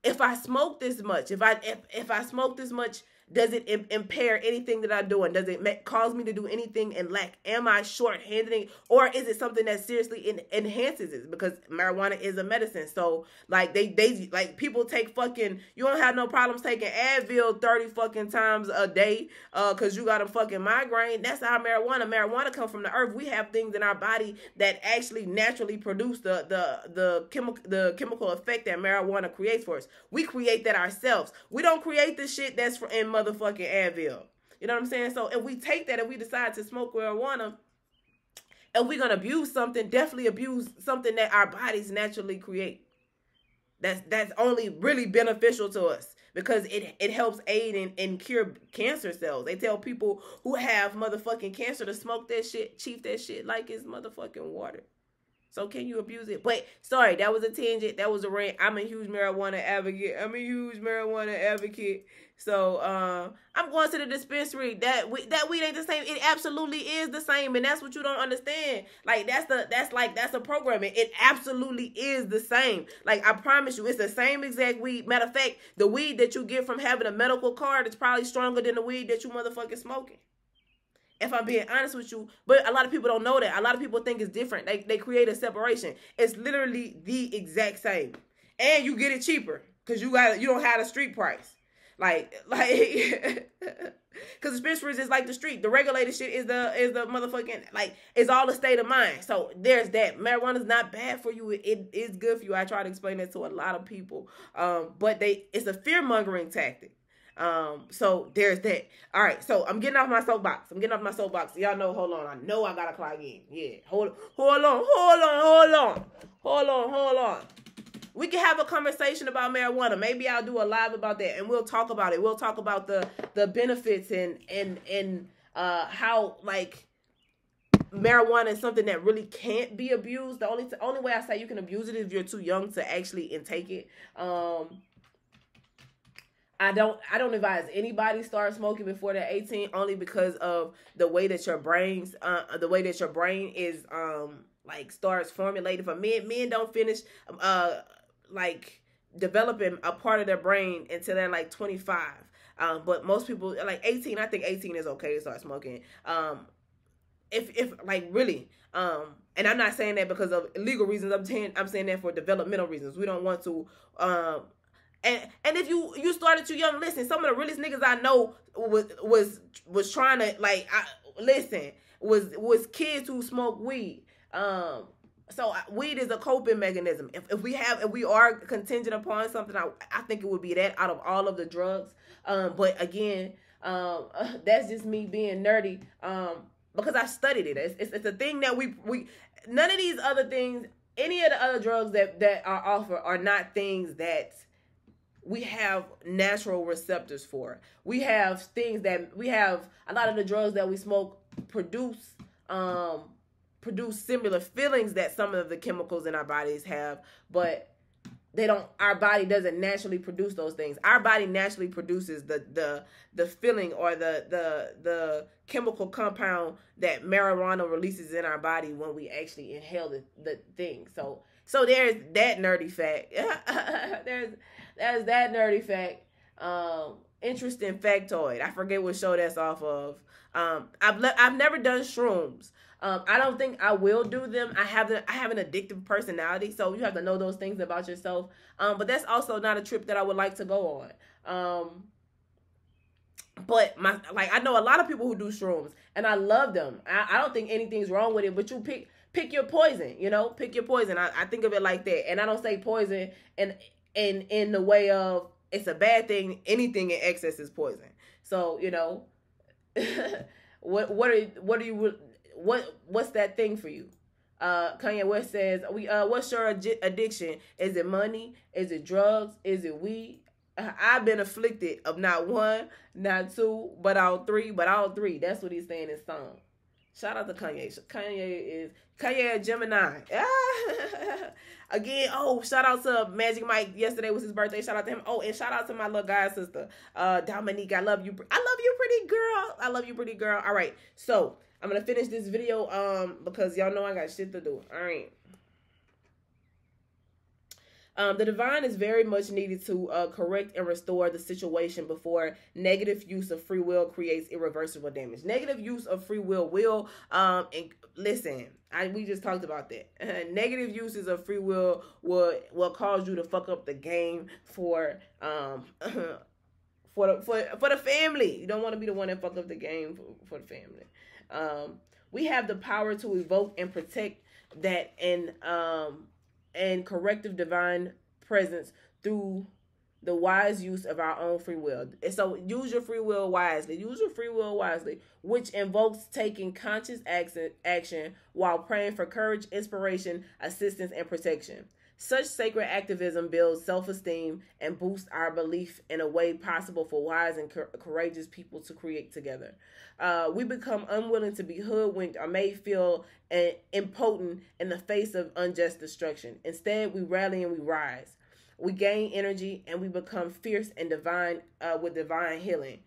A: if I smoke this much, if I smoke this much, does it impair anything that I'm doing? Does it cause me to do anything in lack? Am I short-handed? Or is it something that seriously enhances it? Because marijuana is a medicine. So like they like people take fucking, you don't have no problems taking Advil 30 fucking times a day because you got a fucking migraine. That's how marijuana comes from the earth. We have things in our body that actually naturally produce the chemical effect that marijuana creates for us. We create that ourselves. We don't create the shit that's in motherfucking Advil. You know what I'm saying? So if we take that and we decide to smoke marijuana and we're going to abuse something, definitely abuse something that our bodies naturally create. That's only really beneficial to us because it helps aid and cure cancer cells. They tell people who have motherfucking cancer to smoke that shit, chief that shit like it's motherfucking water. So can you abuse it? But sorry, that was a tangent. That was a rant. I'm a huge marijuana advocate. So I'm going to the dispensary. That weed ain't the same. It absolutely is the same, and that's what you don't understand. Like that's a programming. It absolutely is the same. Like I promise you, it's the same exact weed. Matter of fact, the weed that you get from having a medical card is probably stronger than the weed that you motherfucking smoking. If I'm being honest with you, but a lot of people don't know that. A lot of people think it's different. They create a separation. It's literally the exact same, and you get it cheaper because you don't have a street price. Like, because dispensaries is like the street. The regulated shit is the motherfucking, like, it's all a state of mind. So there's that. Marijuana is not bad for you. It is good for you. I try to explain that to a lot of people. But it's a fear mongering tactic. So there's that. All right. So I'm getting off my soapbox. Y'all know, hold on. I know I gotta clock in. Yeah. Hold on. We can have a conversation about marijuana. Maybe I'll do a live about that and we'll talk about it. We'll talk about the benefits and how, like, marijuana is something that really can't be abused. The only way I say you can abuse it is if you're too young to actually intake it. I don't advise anybody start smoking before they're 18, only because of the way that your brain is like starts formulating. For men don't finish like developing a part of their brain until they're like 25. But most people like 18. I think 18 is okay to start smoking. If like really. And I'm not saying that because of legal reasons. I'm saying that for developmental reasons. We don't want to and if you started too young, listen, some of the realest niggas I know was trying to, like, was kids who smoke weed. So weed is a coping mechanism. If we are contingent upon something, I think it would be that out of all of the drugs. But again, that's just me being nerdy. Because I studied it. It's a thing that we none of these other things, any of the other drugs that are offered are not things that we have natural receptors for. We have things that a lot of the drugs that we smoke produce similar feelings that some of the chemicals in our bodies have, but our body doesn't naturally produce those things. Our body naturally produces the feeling or the chemical compound that marijuana releases in our body when we actually inhale the thing. So there's that nerdy fact. There's that nerdy fact. Interesting factoid. I forget what show that's off of. I've never done shrooms. I don't think I will do them. I have an addictive personality, so you have to know those things about yourself. But that's also not a trip that I would like to go on. But I know a lot of people who do shrooms, and I love them. I don't think anything's wrong with it, but you pick your poison, pick your poison. I think of it like that. And I don't say poison in the way of it's a bad thing. Anything in excess is poison. So, what's that thing for you? Kanye West says, what's your addiction? Is it money? Is it drugs? Is it weed? I've been afflicted of not one, not two, but all three. That's what he's saying in his song. Shout out to Kanye. Kanye a Gemini. Again, shout out to Magic Mike. Yesterday was his birthday. Shout out to him. And shout out to my little guy sister, Dominique. I love you, pretty girl. All right, so I'm gonna finish this video because y'all know I got shit to do. All right. The divine is very much needed to correct and restore the situation before negative use of free will creates irreversible damage. Negative use of free will we just talked about that. Negative uses of free will will cause you to fuck up the game for the family. You don't want to be the one that fuck up the game for the family. We have the power to evoke and protect that and corrective divine presence through the wise use of our own free will. And so use your free will wisely. Which invokes taking conscious action while praying for courage, inspiration, assistance, and protection. Such sacred activism builds self-esteem and boosts our belief in a way possible for wise and courageous people to create together. We become unwilling to be hoodwinked or made feel impotent in the face of unjust destruction. Instead, we rally and we rise. We gain energy and we become fierce and divine with divine healing.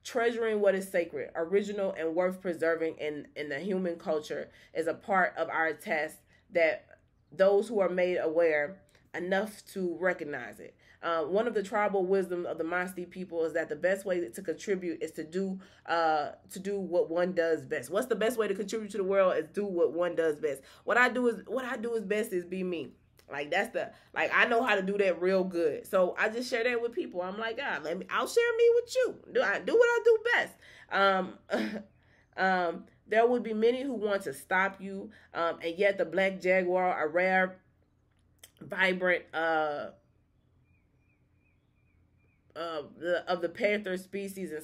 A: Treasuring what is sacred, original, and worth preserving in the human culture is a part of our task that those who are made aware enough to recognize it. One of the tribal wisdom of the Masti people is that the best way to contribute is to do what one does best. What's the best way to contribute to the world? Is do what one does best. What I do is best is be me. Like I know how to do that real good. So I just share that with people. I'm like, God, I'll share me with you. Do what I do best. There would be many who want to stop you, and yet the black jaguar, a rare, vibrant of the panther species in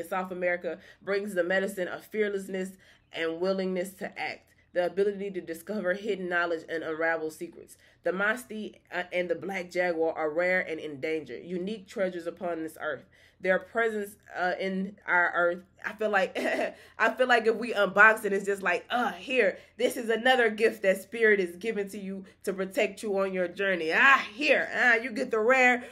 A: South America, brings the medicine of fearlessness and willingness to act. The ability to discover hidden knowledge and unravel secrets. The Masti and the black jaguar are rare and endangered, unique treasures upon this earth. Their presence in our earth, I feel like if we unbox it, it's just like, here, this is another gift that spirit is giving to you to protect you on your journey. You get the rare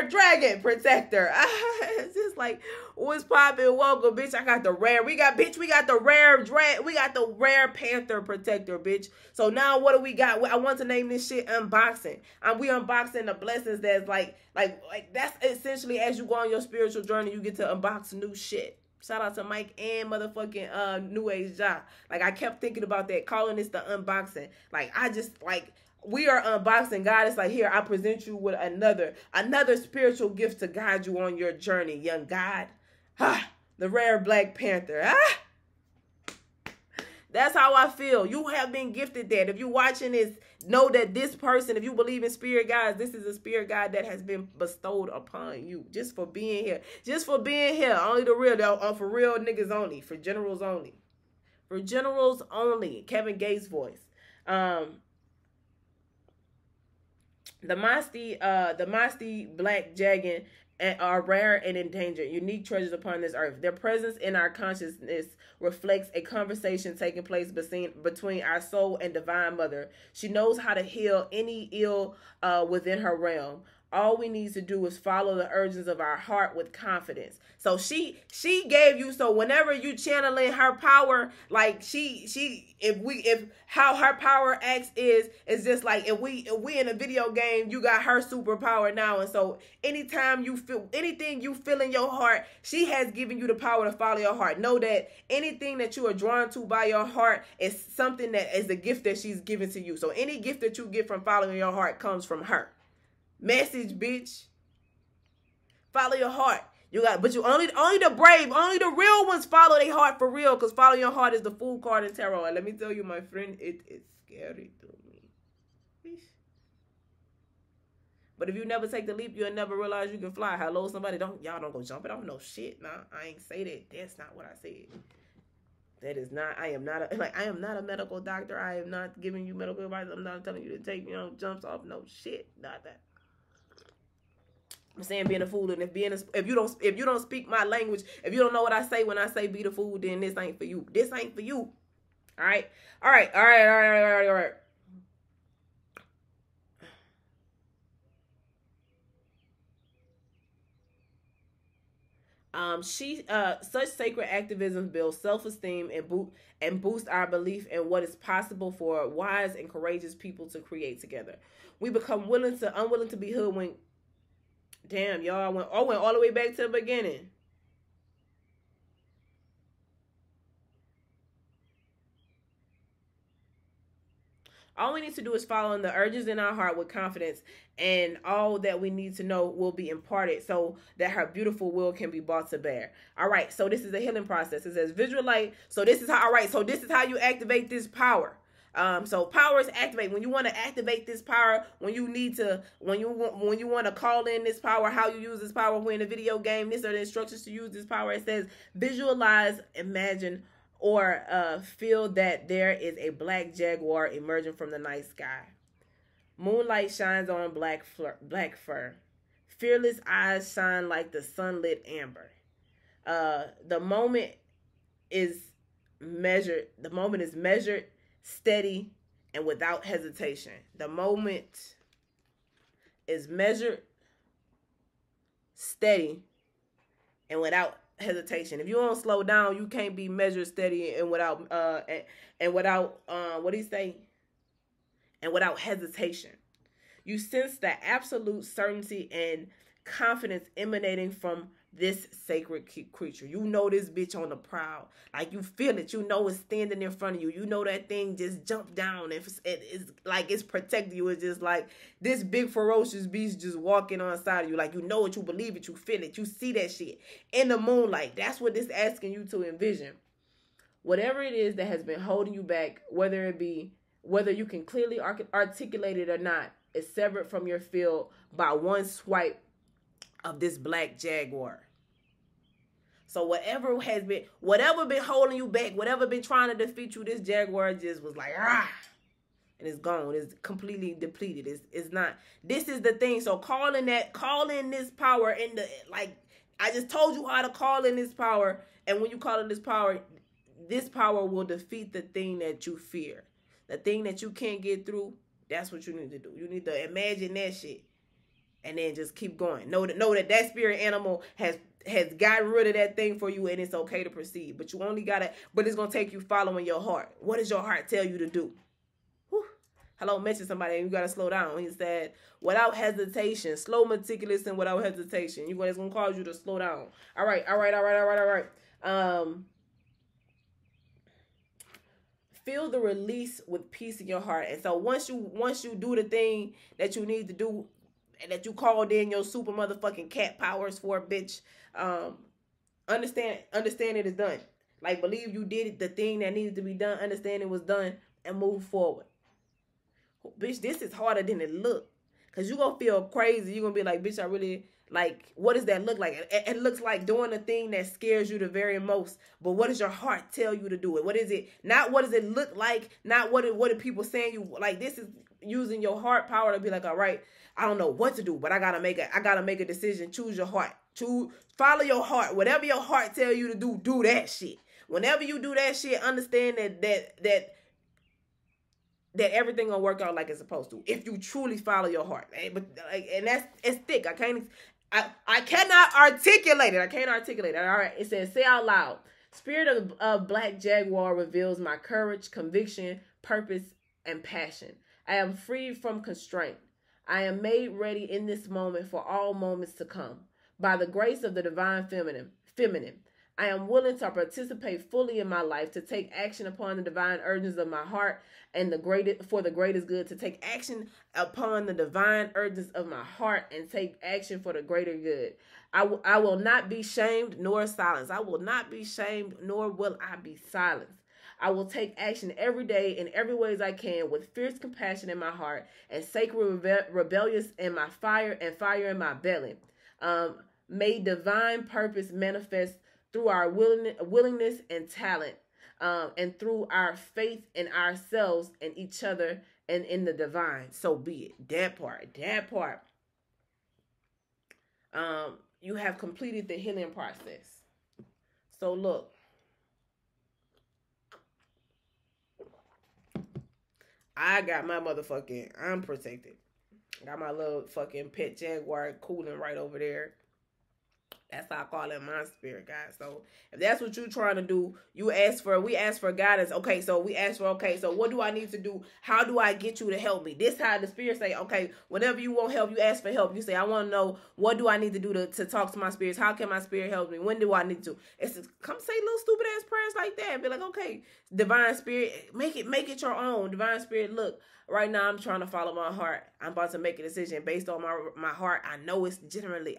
A: dragon protector. It's just like, what's poppin'? Welcome, bitch. I got the rare. We got the rare panther protector, bitch. So now what do we got? I want to name this shit unboxing. We unboxing the blessings that's like that's essentially as you go on your spiritual journey, you get to unbox new shit. Shout out to Mike and motherfucking New Age Ja. Like, I kept thinking about that, calling this the unboxing. We are unboxing. God is like, here, I present you with another spiritual gift to guide you on your journey, young God. The rare Black Panther. That's how I feel. You have been gifted that. If you're watching this, know that this person, if you believe in spirit guides, this is a spirit guide that has been bestowed upon you just for being here. Just for being here. Only the real, for real niggas only. For generals only. For generals only. Kevin Gates' voice. The Masti Black Dragon are rare and endangered, unique treasures upon this earth. Their presence in our consciousness reflects a conversation taking place between our soul and Divine Mother. She knows how to heal any ill within her realm. All we need to do is follow the urges of our heart with confidence. So she gave you, so whenever you channeling her power, like if how her power acts is just like if we in a video game, you got her superpower now. And so anytime you feel anything you feel in your heart, she has given you the power to follow your heart. Know that anything that you are drawn to by your heart is something that is a gift that she's given to you. So any gift that you get from following your heart comes from her. Message, bitch. Follow your heart. But you only the brave, only the real ones follow their heart for real. Because following your heart is the Fool card in tarot. And let me tell you, my friend, it is scary to me. But if you never take the leap, you'll never realize you can fly. Hello, somebody, y'all don't go jumping off no shit. Nah, I ain't say that. That's not what I said. That is not. I am not a medical doctor. I am not giving you medical advice. I'm not telling you to take jumps off no shit. Not that. I'm saying being a fool, and if you don't speak my language, if you don't know what I say when I say be the fool, then this ain't for you. This ain't for you. All right. Such sacred activism builds self-esteem and boost our belief in what is possible for wise and courageous people to create together. We become unwilling to be hoodwinked. Damn, y'all, I went all the way back to the beginning. All we need to do is follow the urges in our heart with confidence, and all that we need to know will be imparted so that her beautiful will can be brought to bear. All right, so this is a healing process. It says visualize. So this is how you activate this power. So power is activate. When you want to activate this power, when you want to call in this power, how you use this power. When in a video game, these are the instructions to use this power. It says visualize, imagine, or feel that there is a black jaguar emerging from the night sky. Moonlight shines on black fur. Fearless eyes shine like the sunlit amber. The moment is measured. The moment is measured, steady, and without hesitation. The moment is measured, steady, and without hesitation. If you don't slow down, you can't be measured, steady, and without what do you say? And without hesitation. You sense the absolute certainty and confidence emanating from this sacred creature. You know this bitch on the prowl. Like, you feel it. You know it's standing in front of you. You know that thing just jumped down. And it's like it's protecting you. It's just like this big ferocious beast just walking on the side of you. Like, you know it. You believe it. You feel it. You see that shit in the moonlight. That's what this asking you to envision. Whatever it is that has been holding you back, whether you can clearly articulate it or not, is severed from your field by one swipe of this black jaguar. So whatever been holding you back, whatever been trying to defeat you, this jaguar just was like, ah, and it's gone. It's completely depleted. It's not. This is the thing. So call in this power in the, like, I just told you how to call in this power. And when you call in this power will defeat the thing that you fear. The thing that you can't get through, that's what you need to do. You need to imagine that shit. And then just keep going. Know that spirit animal has gotten rid of that thing for you, and it's okay to proceed. But it's going to take you following your heart. What does your heart tell you to do? Whew. Hello, mention somebody, and you got to slow down. He said, without hesitation, slow, meticulous, and without hesitation. It's going to cause you to slow down. All right. Feel the release with peace in your heart. And so once you do the thing that you need to do, and that you called in your super motherfucking cat powers for, bitch, understand it is done. Like, believe you did the thing that needed to be done, understand it was done, and move forward. Bitch, this is harder than it look. Because you're going to feel crazy. You're going to be like, bitch, I really, like, what does that look like? It looks like doing the thing that scares you the very most. But what does your heart tell you to do it? What is it? Not what does it look like? Not what are people saying you, like, this is using your heart power to be like, all right, I don't know what to do, but I gotta make a decision. Choose your heart. Follow your heart. Whatever your heart tell you to do that shit. Whenever you do that shit, understand that everything gonna work out like it's supposed to. If you truly follow your heart, but like, and it's thick. I cannot articulate it. I can't articulate it. All right. It says, say out loud. Spirit of black jaguar reveals my courage, conviction, purpose, and passion. I am free from constraint. I am made ready in this moment for all moments to come. By the grace of the divine feminine, I am willing to participate fully in my life, to take action upon the divine urges of my heart and for the greatest good, to take action upon the divine urges of my heart and take action for the greater good. I will not be shamed nor silenced. I will not be shamed nor will I be silenced. I will take action every day in every way as I can, with fierce compassion in my heart and sacred rebellious in my fire in my belly. May divine purpose manifest through our willingness and talent, and through our faith in ourselves and each other and in the divine. So be it. That part. You have completed the healing process. So look. I'm protected. Got my little fucking pet jaguar cooling right over there. That's how I call it my spirit, guys. So if that's what you're trying to do, we ask for guidance. Okay, so what do I need to do? How do I get you to help me? This how the spirit say, okay, whenever you want help, you ask for help. You say, I want to know, what do I need to do to talk to my spirits? How can my spirit help me? When do I need to? It's just, come say little stupid ass prayers like that and be like, okay, divine spirit, make it your own. Divine spirit, look, right now I'm trying to follow my heart. I'm about to make a decision based on my heart. I know it's generally,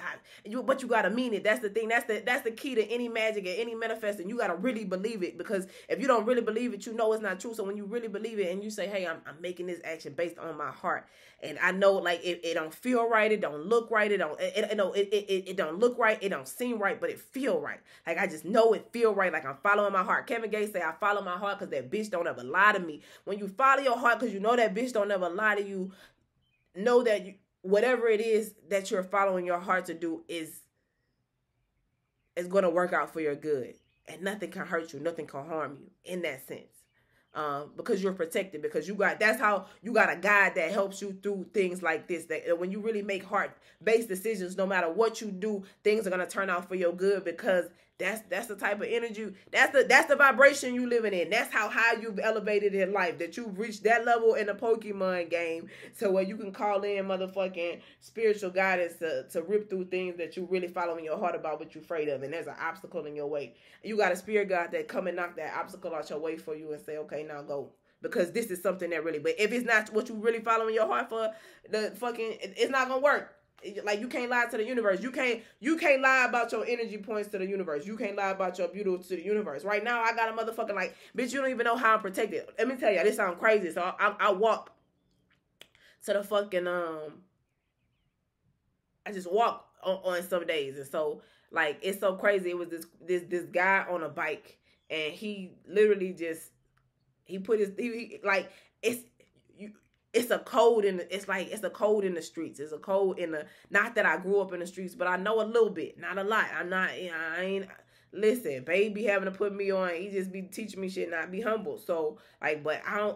A: but you gotta mean it. That's the thing. That's the key to any magic and any manifesting. You gotta really believe it, because if you don't really believe it, you know it's not true. So when you really believe it and you say, hey, I'm making this action based on my heart, and I know, like, it don't feel right, it don't look right, it don't look right, it don't seem right, but it feel right. Like, I just know it feel right. Like, I'm following my heart. Kevin Gates say, I follow my heart because that bitch don't ever lie to me. When you follow your heart because you know that bitch don't ever lie to you, know that whatever it is that you're following your heart to do is going to work out for your good, and nothing can hurt you, nothing can harm you in that sense. Because you're protected, because that's how you got a guide that helps you through things like this, that when you really make heart-based decisions, no matter what you do, things are going to turn out for your good, because that's the type of energy, that's the vibration you living in. That's how high you've elevated in life, that you've reached that level in the Pokemon game, so where you can call in motherfucking spiritual guidance to rip through things that you really following your heart about, what you're afraid of, and there's an obstacle in your way. You got a spirit guide that come and knock that obstacle out your way for you and say, okay, now go. Because this is something that really, but if it's not what you really following your heart for, it's not gonna work. Like, you can't lie to the universe. You can't lie about your energy points to the universe. You can't lie about your beauty to the universe. Right now, I got a motherfucking, like, bitch, you don't even know how I'm protected. Let me tell you, this sounds crazy. So I walk to the fucking, I just walk on some days. And so, like, it's so crazy. It was this guy on a bike, and he literally just, he put his, like, it's a code it's a code in the streets. It's a code not that I grew up in the streets, but I know a little bit, not a lot. Listen, baby having to put me on, he just be teaching me shit, not be humble. So, like, but I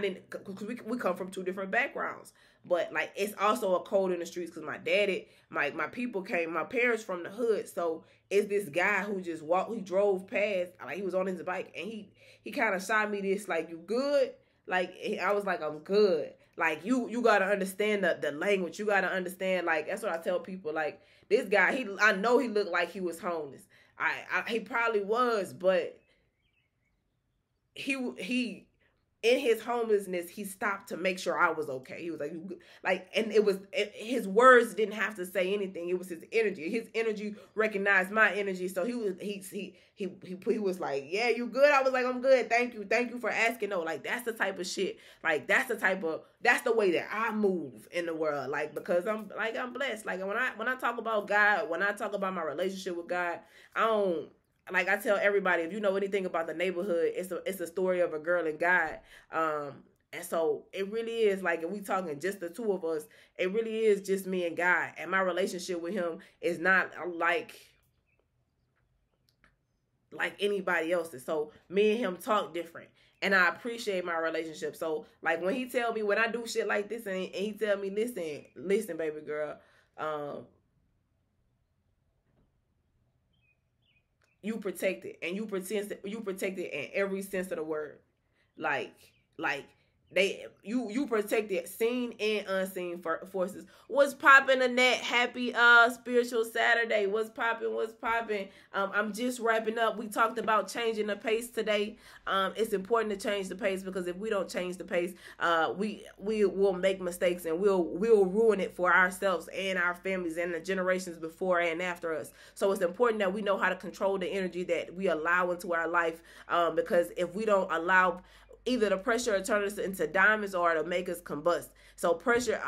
A: didn't, because we come from two different backgrounds. But, like, it's also a code in the streets, because my daddy, my people came, my parents from the hood. So it's this guy who just he drove past, like, he was on his bike, and he kind of shot me this, like, you good? Like, I was like, I'm good. Like, you got to understand the language. You got to understand, like, that's what I tell people. Like, this guy, I know he looked like he was homeless. He probably was, but he in his homelessness, he stopped to make sure I was okay. He was like, and his words didn't have to say anything. It was his energy. His energy recognized my energy. So he was like, yeah, you good? I was like, I'm good. Thank you for asking. No, like, that's the type of shit. Like, that's the way that I move in the world. Like, because I'm blessed. Like, when I talk about God, when I talk about my relationship with God, like, I tell everybody, if you know anything about the neighborhood, it's a story of a girl and God. And so it really is, like, if we talking just the two of us, it really is just me and God. And my relationship with him is not like anybody else's. So me and him talk different. And I appreciate my relationship. So, like, when he tell me, when I do shit like this, and he tell me, listen, baby girl, you protected, and you protected in every sense of the word. Like you protected seen and unseen forces. What's popping, Annette? Happy spiritual Saturday. What's popping? I'm just wrapping up. We talked about changing the pace today. It's important to change the pace, because if we don't change the pace, we will make mistakes, and we'll ruin it for ourselves and our families and the generations before and after us. So it's important that we know how to control the energy that we allow into our life, because if we don't allow, either the pressure will turn us into diamonds, or it'll make us combust. So pressure,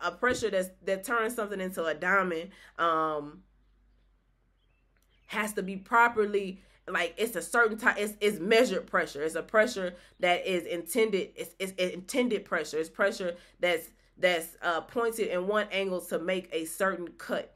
A: a pressure that turns something into a diamond, has to be properly, like, it's a certain type. It's measured pressure. It's a pressure that is intended. It's intended pressure. It's pressure that's pointed in one angle to make a certain cut.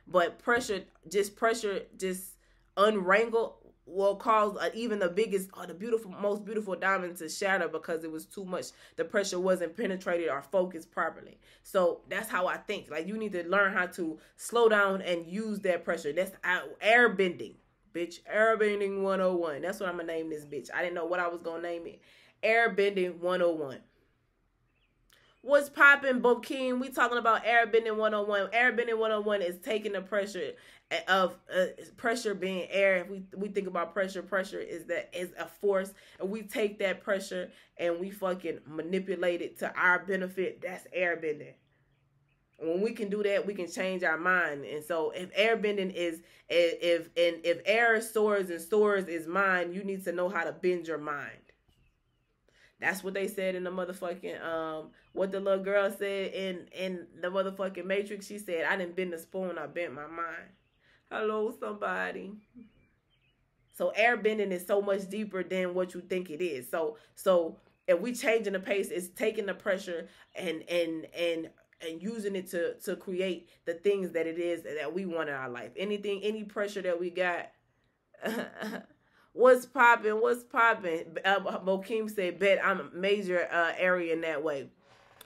A: But pressure just unwrangled will cause even the biggest, or the most beautiful diamond to shatter, because it was too much. The pressure wasn't penetrated or focused properly. So that's how I think. Like, you need to learn how to slow down and use that pressure. That's airbending, bitch. Airbending 101. That's what I'm gonna name this bitch. I didn't know what I was gonna name it. Airbending 101. What's poppin', Bokeem? We talking about Airbending 101. Airbending 101 is taking the pressure of pressure being air. If we think about pressure is a force, and we take that pressure and we fucking manipulate it to our benefit. That's airbending. When we can do that, we can change our mind. And so if airbending is, if air soars and soars is mind, you need to know how to bend your mind. That's what they said in the motherfucking, what the little girl said in the motherfucking Matrix. She said, I didn't bend the spoon, I bent my mind. Hello, somebody. So airbending is so much deeper than what you think it is. So if we changing the pace, it's taking the pressure and and using it to create the things that it is that we want in our life. Anything, any pressure that we got. What's popping? What's popping? Bokeem said, bet I'm a major area in that way.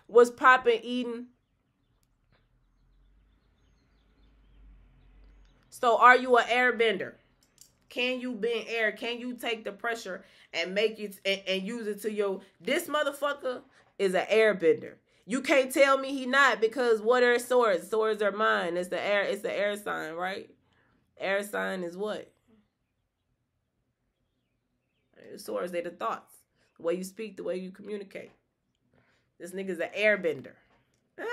A: What's popping, Eden? So are you an airbender? Can you bend air? Can you take the pressure and make it and use it to your... This motherfucker is an airbender. You can't tell me he not, because what are swords? Swords are mine. It's the air sign, right? Air sign is what? Swords, they the thoughts. The way you speak, the way you communicate. This nigga's an airbender. The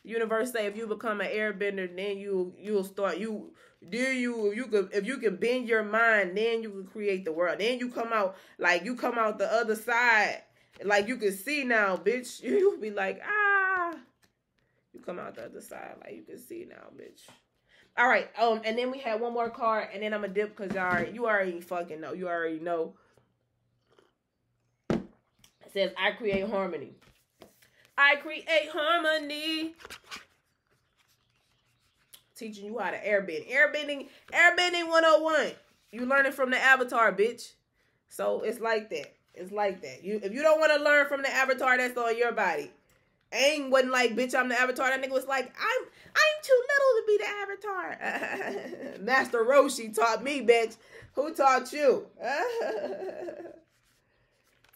A: universe say if you become an airbender, then you'll start if you can bend your mind, then you can create the world. Then you come out the other side, like you can see now, bitch. You be like, you come out the other side like you can see now, bitch. All right. And then we had one more card, and then I'm gonna dip because you already fucking know. You already know. It says, I create harmony. I create harmony. Teaching you how to airbend. Airbending 101. You learn it from the avatar, bitch. So it's like that. It's like that. If you don't want to learn from the avatar, that's on your body. Aang wasn't like, bitch, I'm the avatar. That nigga was like, I'm too little to be the avatar. Master Roshi taught me, bitch. Who taught you?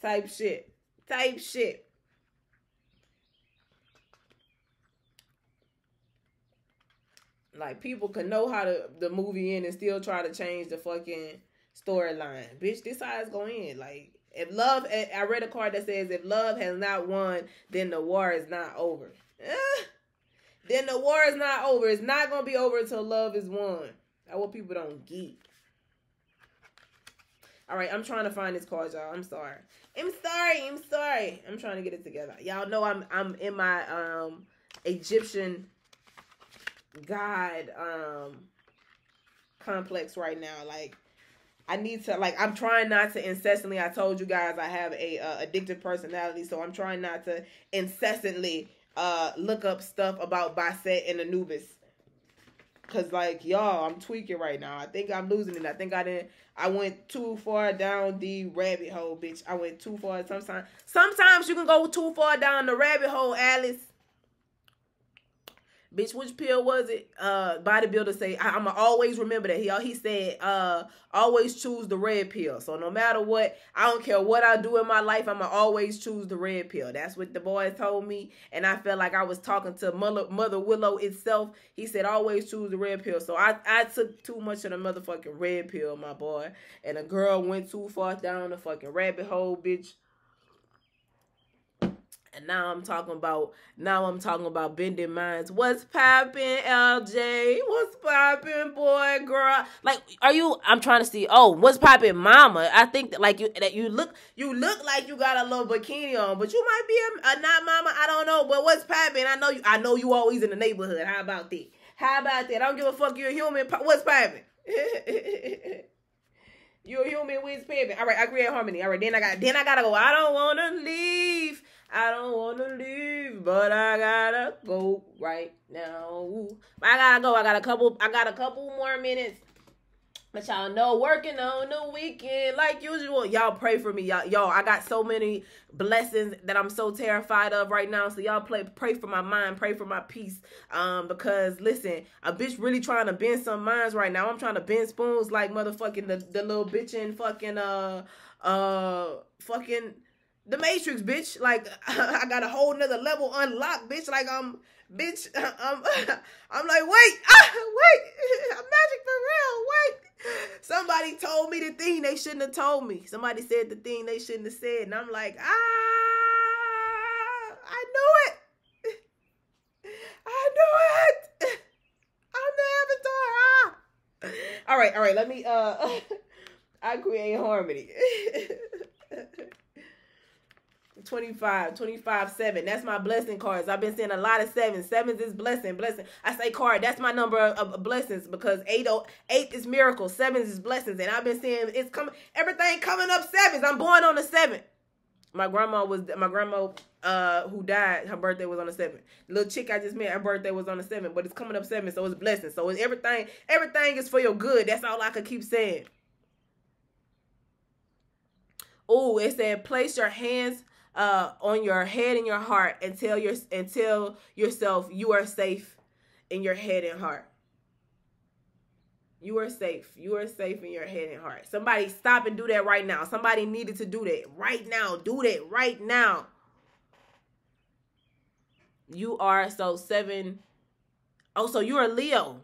A: Type shit. Type shit. Like, people can know how the movie end and still try to change the fucking storyline. Bitch, this how it's going in. Like, if love... I read a card that says, if love has not won, then the war is not over. Then the war is not over. It's not going to be over until love is won. That's what people don't get. All right, I'm trying to find this card, y'all. I'm sorry. I'm sorry. I'm trying to get it together. Y'all know I'm in my Egyptian God complex right now. Like, I need to, like, I'm trying not to incessantly, I told you guys I have a addictive personality, so I'm trying not to incessantly look up stuff about Bastet and Anubis. Cause, like, y'all, I'm tweaking right now. I think I'm losing it. I think I went too far down the rabbit hole, bitch. I went too far. Sometimes you can go too far down the rabbit hole, Alice. Bitch, which pill was it? Bodybuilder say, I'ma always remember that. He said, always choose the red pill. So no matter what, I don't care what I do in my life, I'ma always choose the red pill. That's what the boy told me. And I felt like I was talking to Mother Willow itself. He said, always choose the red pill. So I took too much of the motherfucking red pill, my boy. And a girl went too far down the fucking rabbit hole, bitch. And now I'm talking about bending minds. What's poppin', LJ? What's poppin', boy, girl? Like, I'm trying to see. Oh, what's poppin', mama? I think that you look like you got a little bikini on, but you might be a not mama. I don't know. But what's poppin'? I know you always in the neighborhood. How about that? I don't give a fuck. You're a human. What's poppin'? You're a human. What's poppin'? All right, I create harmony. All right, then I gotta go. I don't wanna leave. But I gotta go right now. I gotta go. I got a couple more minutes. But y'all know, working on the weekend like usual. Y'all pray for me. Y'all, I got so many blessings that I'm so terrified of right now. So y'all pray for my mind, pray for my peace. Because listen, a bitch really trying to bend some minds right now. I'm trying to bend spoons like motherfucking the little bitch in fucking The Matrix, bitch. Like, I got a whole nother level unlocked, bitch. Like, I'm like, wait, I'm magic for real, wait. Somebody told me the thing they shouldn't have told me. Somebody said the thing they shouldn't have said. And I'm like, I knew it. I'm the avatar. All right, let me, I create harmony. 25, 7. That's my blessing cards. I've been seeing a lot of sevens. Sevens is blessing. I say card. That's my number of blessings because 8 is miracles. Sevens is blessings. And I've been seeing everything coming up sevens. I'm born on the 7th. My grandma who died, her birthday was on the 7th. The little chick I just met, her birthday was on the 7th, but it's coming up 7th, so it's blessing. So it's everything is for your good. That's all I could keep saying. Oh, it said, place your hands on your head and your heart and tell yourself you are safe in your head and heart. You are safe. You are safe in your head and heart. Somebody stop and do that right now. Somebody needed to do that right now. Do that right now. You are so 7. Oh, so you're a Leo.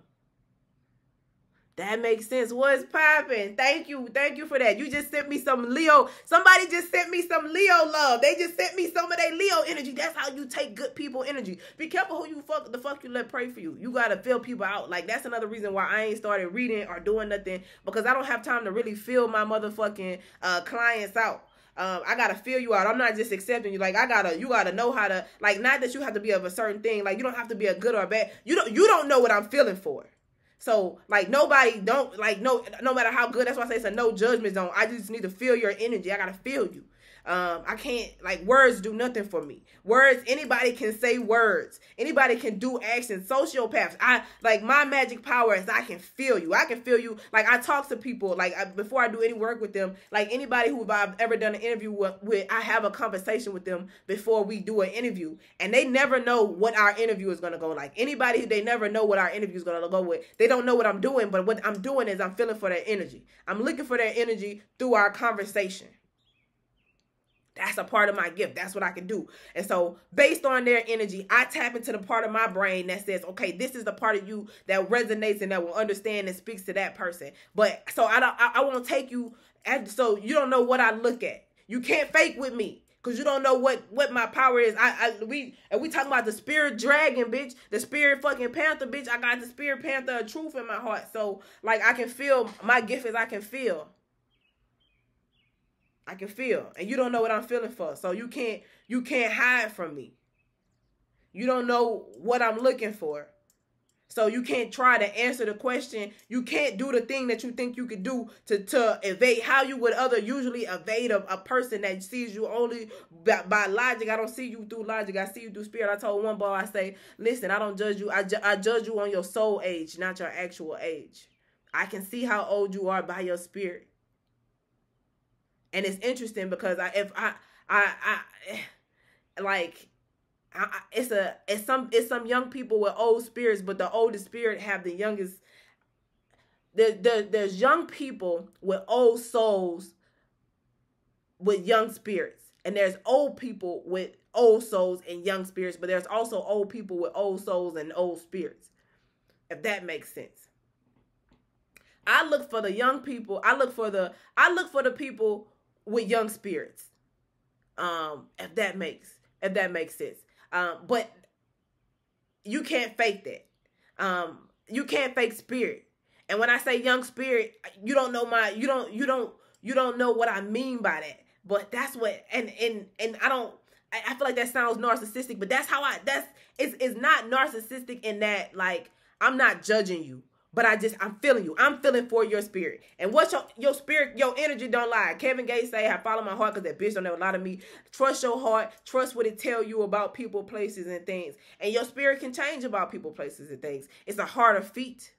A: That makes sense. What's popping? Thank you. Thank you for that. You just sent me some Leo. Somebody just sent me some Leo love. They just sent me some of their Leo energy. That's how you take good people energy. Be careful who the fuck you let pray for you. You got to fill people out. Like, that's another reason why I ain't started reading or doing nothing, because I don't have time to really fill my motherfucking clients out. I gotta feel you out. I'm not just accepting you. Like, you gotta know how to, like, not that you have to be of a certain thing. Like, you don't have to be a good or a bad. You don't know what I'm feeling for. So, like, nobody don't, like, no matter how good, that's why I say it's a no judgment zone. I just need to feel your energy. I gotta feel you. I can't, like, words do nothing for me. Words, anybody can say words. Anybody can do actions. Sociopaths. Like, my magic power is I can feel you. I can feel you. Like, I talk to people, like, before I do any work with them, like, anybody who I've ever done an interview with, I have a conversation with them before we do an interview. And they never know what our interview is going to go like. Anybody, they never know what our interview is going to go with. They don't know what I'm doing, but what I'm doing is I'm feeling for their energy. I'm looking for their energy through our conversation. That's a part of my gift. That's what I can do. And so based on their energy, I tap into the part of my brain that says, okay, this is the part of you that resonates and that will understand and speaks to that person. But so I won't take you so you don't know what I look at. You can't fake with me because you don't know what my power is. We talking about the spirit dragon, bitch, the spirit fucking panther, bitch. I got the spirit panther of truth in my heart. So like I can feel, my gift is I can feel. I can feel, and you don't know what I'm feeling for. So you can't hide from me. You don't know what I'm looking for. So you can't try to answer the question. You can't do the thing that you think you could do to evade how you would usually evade a person that sees you only by logic. I don't see you through logic. I see you through spirit. I told one boy, I say, listen, I don't judge you. I judge you on your soul age, not your actual age. I can see how old you are by your spirit. And it's interesting because it's some young people with old spirits, but the oldest spirit have the youngest. There's young people with old souls with young spirits, and there's old people with old souls and young spirits, but there's also old people with old souls and old spirits, if that makes sense. I look for the young people. I look for the people with young spirits. If that makes sense. But you can't fake that. You can't fake spirit. And when I say young spirit, you don't know what I mean by that. But that's what, and I feel like that sounds narcissistic, but that's how it's not narcissistic in that, like, I'm not judging you. But I'm feeling you. I'm feeling for your spirit. And what your spirit, your energy don't lie. Kevin Gates say, I follow my heart because that bitch don't ever lie to me. Trust your heart. Trust what it tell you about people, places, and things. And your spirit can change about people, places, and things. It's a harder feat.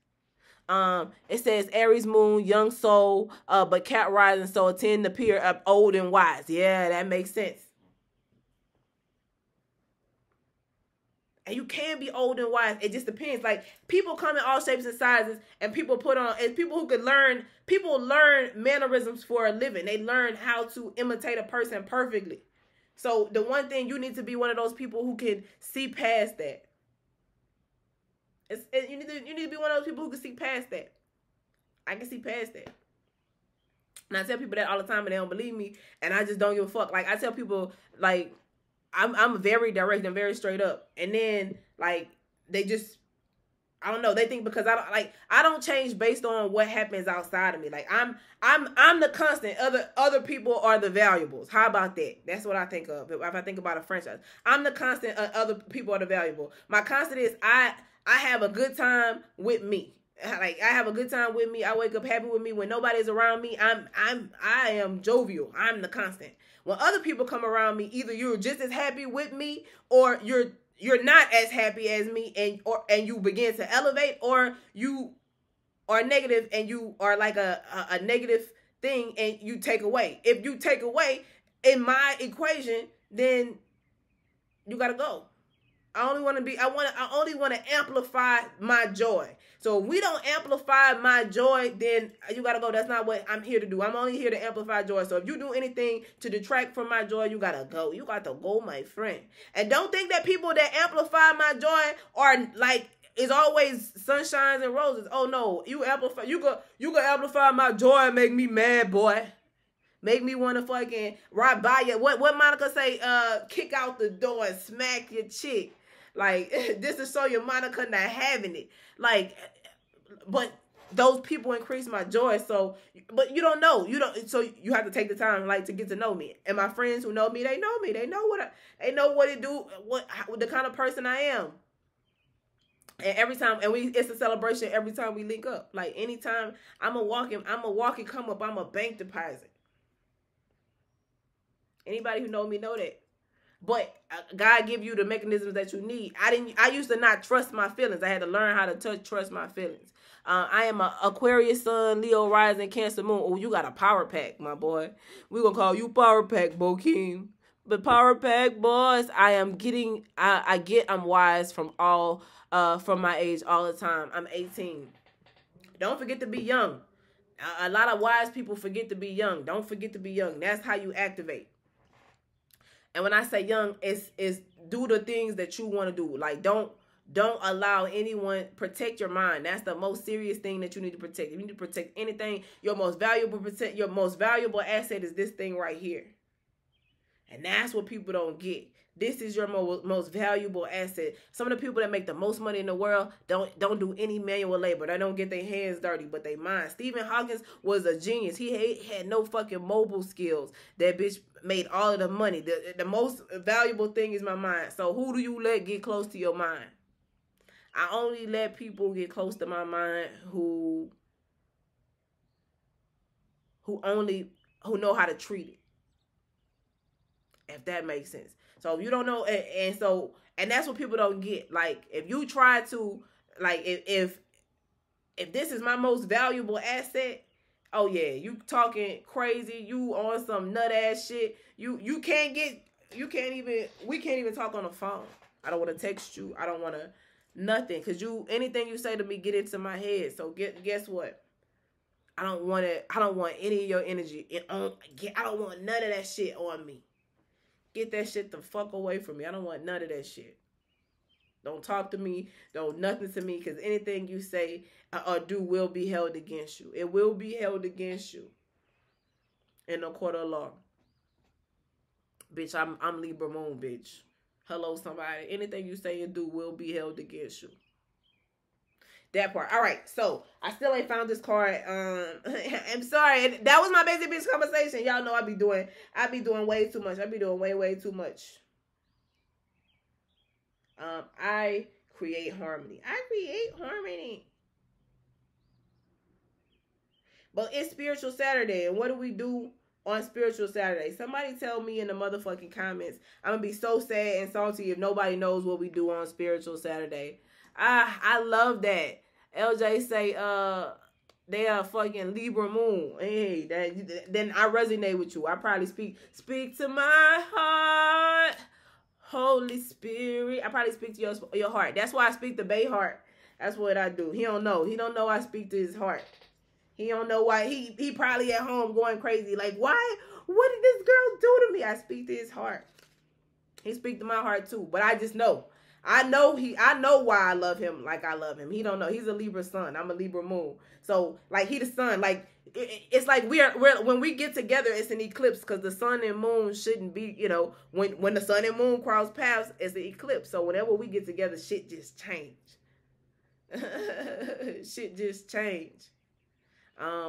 A: It says Aries moon, young soul, but cat rising, so tend to appear up old and wise. Yeah, that makes sense. And you can be old and wise. It just depends. Like, people come in all shapes and sizes, and people learn mannerisms for a living. They learn how to imitate a person perfectly. So the one thing, you need to be one of those people who can see past that. You need to be one of those people who can see past that. I can see past that. And I tell people that all the time, and they don't believe me, and I just don't give a fuck. Like, I tell people, like, I'm very direct and very straight up. And then, like, they just, I don't know, they think because I don't change based on what happens outside of me. Like, I'm the constant. Other people are the valuables. How about that? That's what I think of if I think about a franchise. I'm the constant, other people are the valuable. My constant is I have a good time with me. Like, I have a good time with me. I wake up happy with me. When nobody's around me, I am jovial. I'm the constant. When other people come around me, either you're just as happy with me, or you're not as happy as me, and you begin to elevate, or you are negative and you are like a negative thing and you take away. If you take away in my equation, then you gotta go. I only want to amplify my joy. So if we don't amplify my joy, then you gotta go. That's not what I'm here to do. I'm only here to amplify joy. So if you do anything to detract from my joy, you gotta go. You got to go, my friend. And don't think that people that amplify my joy are like, it's always sunshines and roses. Oh no, you go amplify my joy and make me mad, boy. Make me want to fucking ride by you. What Monica say? Kick out the door and smack your chick. Like, this is so your Monica not having it. Like, but those people increase my joy. So, but you don't know. So you have to take the time, like, to get to know me. And my friends who know me, they know me. They know what it do, the kind of person I am. And every time, it's a celebration every time we link up. Like, anytime I'm a walking come up, I'm a bank deposit. Anybody who know me know that. But God give you the mechanisms that you need. I used to not trust my feelings. I had to learn how to trust my feelings. I am a Aquarius sun, Leo rising, Cancer moon. Oh, you got a power pack, my boy. We're going to call you power pack, Bokeem. But power pack, boys, I'm wise from my age all the time. I'm 18. Don't forget to be young. A lot of wise people forget to be young. Don't forget to be young. That's how you activate. And when I say young, it's do the things that you want to do. Like, don't allow anyone, protect your mind. That's the most serious thing that you need to protect. If you need to protect anything, your most valuable asset is this thing right here. And that's what people don't get. This is your most valuable asset. Some of the people that make the most money in the world don't do any manual labor. They don't get their hands dirty, but they mind. Stephen Hawking was a genius. He had no fucking mobile skills. That bitch made all of the money. The most valuable thing is my mind. So who do you let get close to your mind? I only let people get close to my mind who know how to treat it. If that makes sense. So if you don't know, and that's what people don't get. Like, if you try to, like, if this is my most valuable asset, oh yeah, you talking crazy, you on some nut ass shit. We can't even talk on the phone. I don't want to text you. I don't want to nothing, cause anything you say to me get into my head. So guess what? I don't want any of your energy. I don't want none of that shit on me. Get that shit the fuck away from me. I don't want none of that shit. Don't talk to me. Don't nothing to me. Because anything you say or do will be held against you. It will be held against you in the court of law. Bitch, I'm Libra moon, bitch. Hello, somebody. Anything you say and do will be held against you. That part. All right. So I still ain't found this card. I'm sorry. That was my basic bitch conversation. Y'all know I be doing way too much. I be doing way too much. I create harmony. But it's Spiritual Saturday, and what do we do on Spiritual Saturday? Somebody tell me in the motherfucking comments. I'm gonna be so sad and salty if nobody knows what we do on Spiritual Saturday. I love that. LJ say they are fucking Libra moon. Hey, then I resonate with you. I probably speak to my heart, Holy Spirit. I probably speak to your heart. That's why I speak to Bay heart. That's what I do. He don't know. He don't know I speak to his heart. He don't know why. He probably at home going crazy. Like, why? What did this girl do to me? I speak to his heart. He speak to my heart too. But I just know. I know why I love him like I love him. He don't know. He's a Libra sun. I'm a Libra moon. So, like, he the sun. Like, it's like we're when we get together, it's an eclipse because the sun and moon shouldn't be, when the sun and moon cross paths, it's an eclipse. So whenever we get together, shit just change. Shit just change.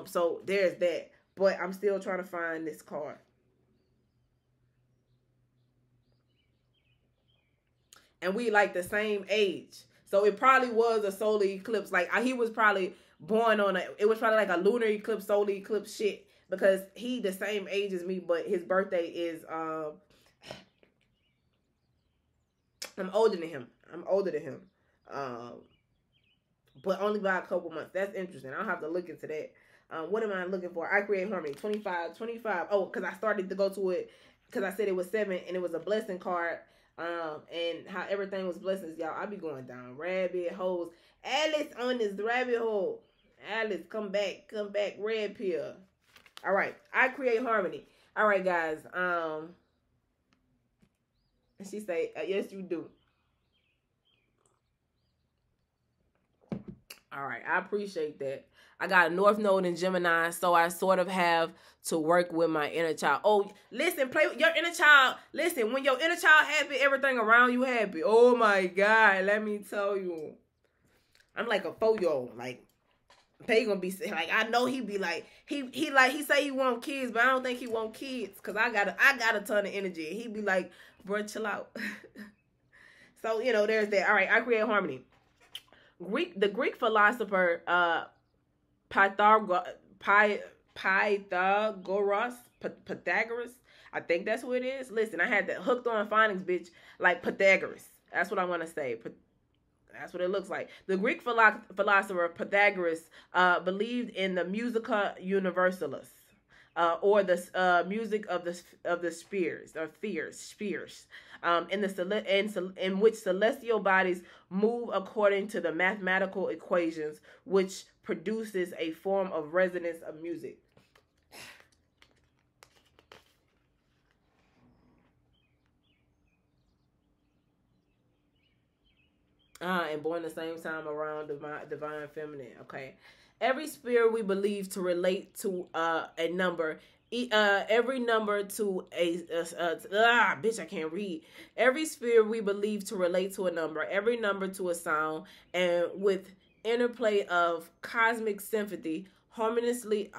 A: So there's that. But I'm still trying to find this card. And we like the same age. So it probably was a solar eclipse. Like he was probably born on it was probably like a lunar eclipse, solar eclipse shit. Because he the same age as me, but his birthday is I'm older than him. But only by a couple months. That's interesting. I'll have to look into that. What am I looking for? I create harmony. 25. Oh, because I started to go to it because I said it was 7 and it was a blessing card. And how everything was blessings, y'all. I be going down rabbit holes. Alice on this rabbit hole. Alice, come back, red pill. All right, I create harmony. All right, guys. And she say, yes, you do. All right, I appreciate that. I got a North Node in Gemini, so I sort of have to work with my inner child. Oh, listen, play with your inner child. Listen, when your inner child happy, everything around you happy. Oh my God, let me tell you. I'm like a 4-year-old. Like, they gonna be like, I know he be like, he say he want kids, but I don't think he want kids because I got a ton of energy. He be like, bro, chill out. So there's that. All right, I create harmony. The Greek philosopher Pythagoras, I think that's what it is. Listen, I had that hooked on phonics, bitch, like Pythagoras. That's what I want to say. That's what it looks like. The Greek philosopher Pythagoras believed in the musica universalis, or the music of the spheres, in which celestial bodies move according to the mathematical equations, which produces a form of resonance of music. And born the same time around divine feminine. Okay. Every sphere we believe to relate to a number. Every number to bitch, I can't read. Every sphere we believe to relate to a number. Every number to a sound. And with interplay of cosmic symphony, harmoniously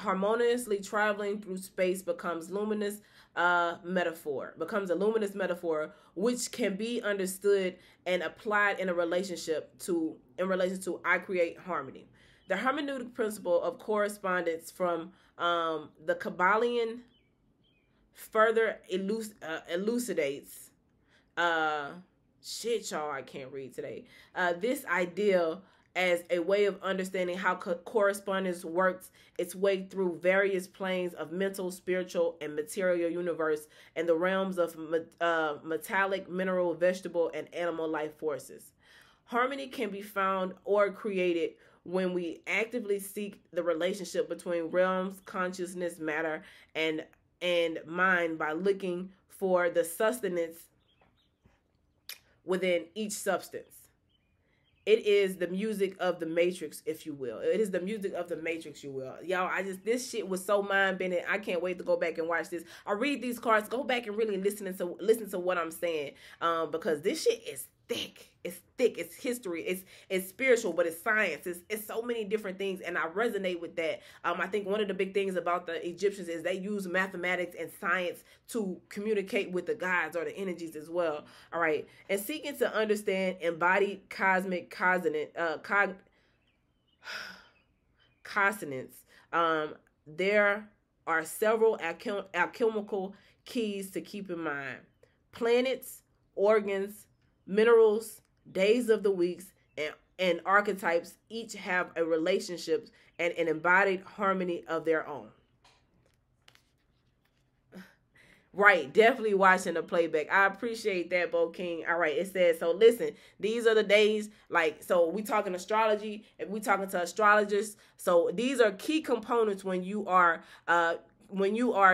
A: traveling through space becomes a luminous metaphor, which can be understood and applied in relation to I create harmony. The hermeneutic principle of correspondence from the Kabbalion further elucidates shit, y'all, I can't read today. This idea as a way of understanding how correspondence works its way through various planes of mental, spiritual, and material universe and the realms of metallic, mineral, vegetable, and animal life forces. Harmony can be found or created when we actively seek the relationship between realms, consciousness, matter, and mind by looking for the sustenance within each substance. It is the music of the Matrix, if you will. It is the music of the Matrix, you will. Y'all, this shit was so mind-bending. I can't wait to go back and watch this. I read these cards. Go back and really listen to what I'm saying. Because this shit is thick. It's thick. It's history. It's spiritual, but it's science. It's so many different things, and I resonate with that. I think one of the big things about the Egyptians is they use mathematics and science to communicate with the gods or the energies as well. All right, and seeking to understand embodied cosmic consonants. There are several alchemical keys to keep in mind: planets, organs, minerals, days of the weeks, and archetypes each have a relationship and an embodied harmony of their own. Right, definitely watching the playback. I appreciate that, Bo King. All right, it says, so listen, these are the days, so we talking astrology, if we talking to astrologists, so these are key components when you are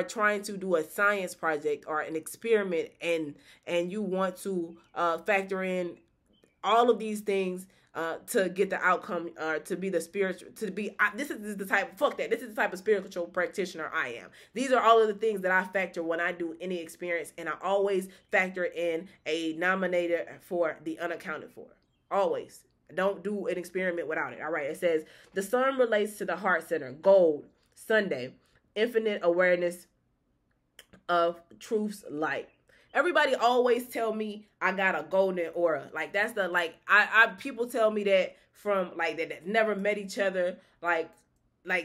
A: trying to do a science project or an experiment and you want to factor in all of these things to get the outcome, to be the spiritual, this is the type of spiritual practitioner I am. These are all of the things that I factor when I do any experience, and I always factor in a denominator for the unaccounted for. Always. Don't do an experiment without it. All right. It says the sun relates to the heart center, gold, Sunday, infinite awareness of truth's light. everybody always tell me I got a golden aura. Like that's the like I people tell me that from like that never met each other, like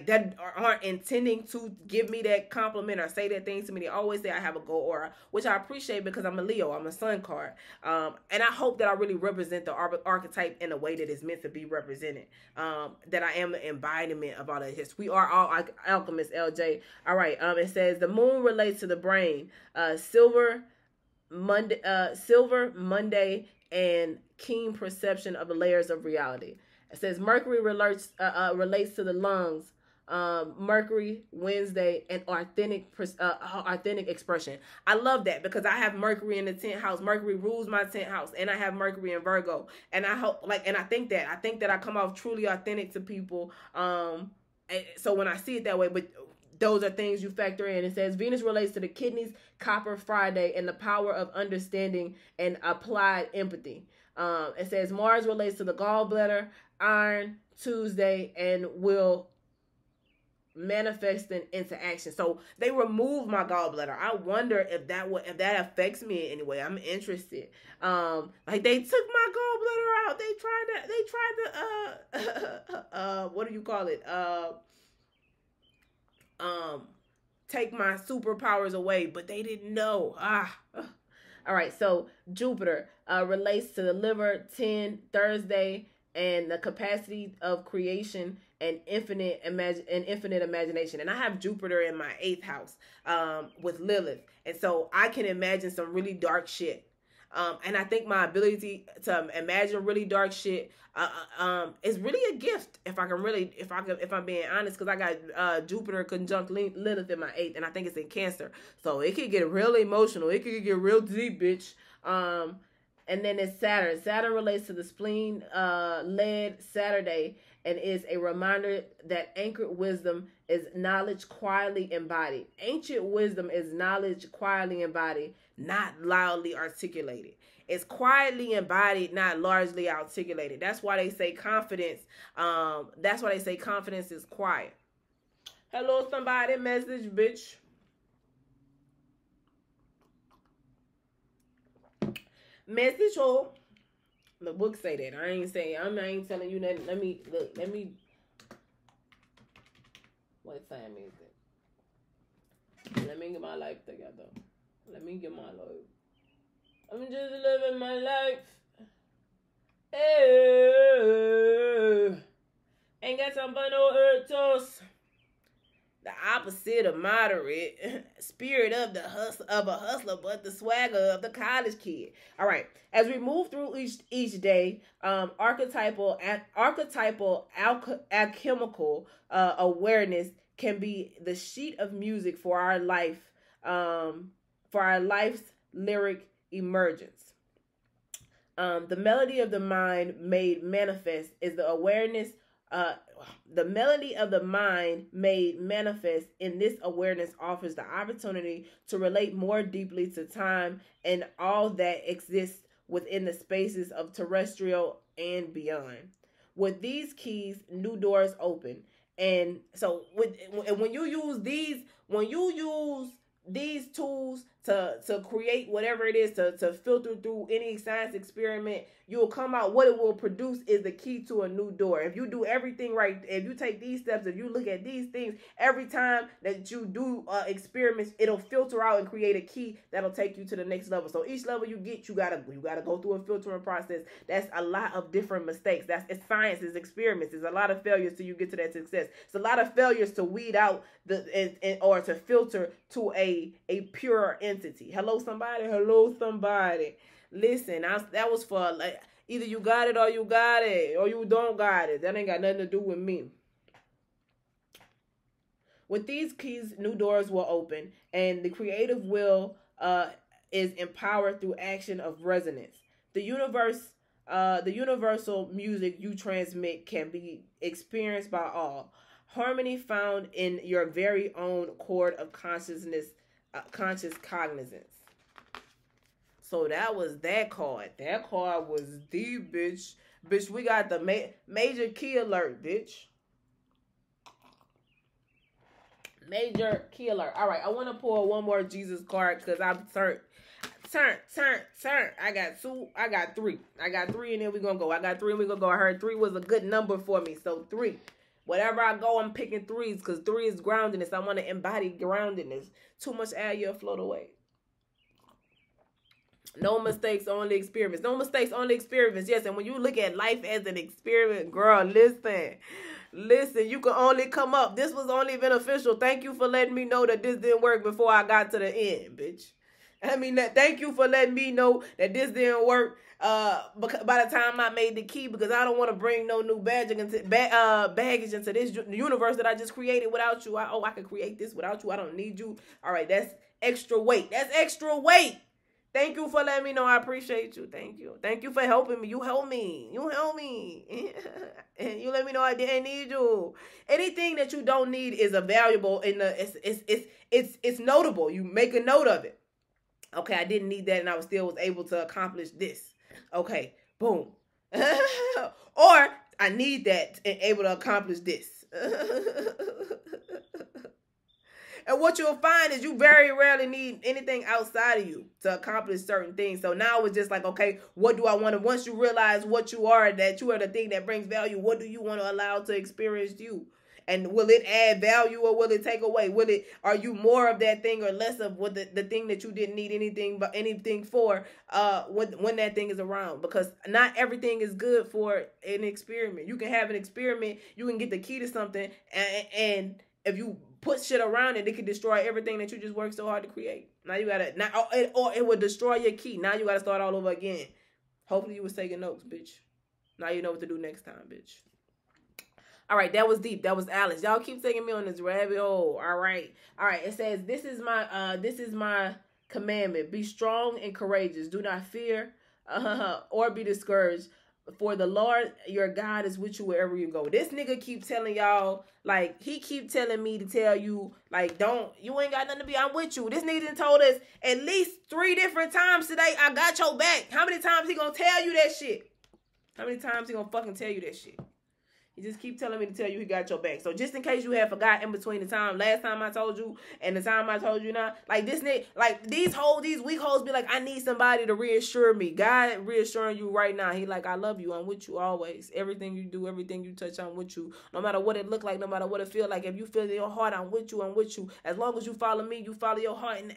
A: that aren't intending to give me that compliment or say that things to me. They always say I have a gold aura, which I appreciate because I'm a Leo. I'm a sun card. And I hope that I really represent the archetype in a way that is meant to be represented. That I am the embodiment of all of this. We are all alchemists, LJ. All right. It says the moon relates to the brain. Silver Monday, and keen perception of the layers of reality. It says Mercury relates to the lungs. Mercury, Wednesday, and authentic expression. I love that because I have Mercury in the 10th house. Mercury rules my 10th house, and I have Mercury in Virgo. And I hope, and I think that I come off truly authentic to people. So when I see it that way, but those are things you factor in. It says Venus relates to the kidneys, Copper Friday, and the power of understanding and applied empathy. It says Mars relates to the gallbladder, Iron, Tuesday, and will manifesting into action. So they removed my gallbladder. I wonder if that affects me in any way. I'm interested. Like they took my gallbladder out. They tried to what do you call it? Take my superpowers away, but they didn't know. All right, so Jupiter relates to the liver, 10 Thursday, and the capacity of creation and infinite imagination. And I have Jupiter in my 8th house with Lilith, and so I can imagine some really dark shit. And I think my ability to imagine really dark shit is really a gift. If I'm being honest, because I got Jupiter conjunct Lilith in my 8th, and I think it's in Cancer, so it could get real emotional. It could get real deep, bitch. And then it's Saturn. Saturn relates to the spleen, led Saturday, and is a reminder that anchored wisdom is knowledge quietly embodied. Ancient wisdom is knowledge quietly embodied, not loudly articulated. It's quietly embodied, not largely articulated. That's why they say confidence. That's why they say confidence is quiet. Hello, somebody, message, bitch. Message, oh. The book say that. I ain't telling you nothing. Let me. What time is it? Let me get my life together. Let me get my life. I'm just living my life. Hey, ain't got some fun no hurtos. The opposite of moderate, spirit of the hustler, but the swagger of the college kid. All right, as we move through each day, archetypal alchemical awareness can be the sheet of music for our life's lyric emergence. The melody of the mind made manifest is the awareness. The melody of the mind made manifest in this awareness offers the opportunity to relate more deeply to time and all that exists within the spaces of terrestrial and beyond. With these keys, new doors open. And so when you use these tools to create whatever it is, to filter through any science experiment, you'll come out, what it will produce is the key to a new door. If you do everything right, if you take these steps, if you look at these things, every time that you do experiments, it'll filter out and create a key that'll take you to the next level. So each level you get, you gotta go through a filtering process. That's a lot of different mistakes. It's science, it's experiments. There's a lot of failures till you get to that success. It's a lot of failures to weed out or to filter to a pure entity. Hello, somebody. Hello, somebody. Listen, that was for like either you got it or you got it, or you don't got it. That ain't got nothing to do with me. With these keys, new doors will open, and the creative will is empowered through action of resonance. The universal music you transmit can be experienced by all. Harmony found in your very own chord of consciousness, conscious cognizance. So that was that card. That card was deep, bitch. Bitch, we got the major key alert, bitch. Major key alert. All right, I want to pull one more Jesus card because I've turned Turn. I got 2. I got 3. I got 3 and then we're going to go. I got 3 and we're going to go. I heard 3 was a good number for me. So 3. Wherever I go, I'm picking 3s because 3 is groundedness. I want to embody groundedness. Too much air, you'll float away. No mistakes, only experiments. No mistakes, only experiments. Yes, and when you look at life as an experiment, girl, listen, you can only come up. This was only beneficial. Thank you for letting me know that this didn't work before I got to the end, bitch. I mean, thank you for letting me know that this didn't work by the time I made the key, because I don't want to bring no new baggage into this universe that I just created without you. I can create this without you. I don't need you. All right, that's extra weight. That's extra weight. Thank you for letting me know. I appreciate you. Thank you. Thank you for helping me. You help me. And you let me know I didn't need you. Anything that you don't need is a valuable it's notable. You make a note of it. Okay, I didn't need that and I was able to accomplish this. Okay, boom. Or I need that and able to accomplish this. And what you'll find is you very rarely need anything outside of you to accomplish certain things. So now it's just like, okay, what do I want to, once you realize what you are, that you are the thing that brings value, what do you want to allow to experience you? And will it add value or will it take away? Are you more of that thing or less of what the thing that you didn't need anything for when that thing is around? Because not everything is good for an experiment. You can have an experiment, you can get the key to something, and if you put shit around it, it can destroy everything that you just worked so hard to create. Now you gotta, or it will destroy your key. Now you gotta start all over again. Hopefully you was taking notes, bitch. Now you know what to do next time, bitch. All right, that was deep. That was Alice. Y'all keep taking me on this rabbit hole. All right. It says, this is my commandment. Be strong and courageous. Do not fear or be discouraged. For the Lord your God is with you wherever you go. This nigga keep telling y'all, like, he keep telling me to tell you, like, you ain't got nothing to be, I'm with you. This nigga done told us at least 3 different times today, I got your back. How many times he gonna tell you that shit? How many times he gonna fucking tell you that shit? He just keep telling me to tell you he got your back. So just in case you have forgot in between the last time I told you and the time I told you now, like this nigga, like these weak hoes be like, I need somebody to reassure me. God reassuring you right now. He like, I love you. I'm with you always. Everything you do, everything you touch, I'm with you. No matter what it look like, no matter what it feel like. If you feel in your heart, I'm with you. I'm with you. As long as you follow me, you follow your heart. And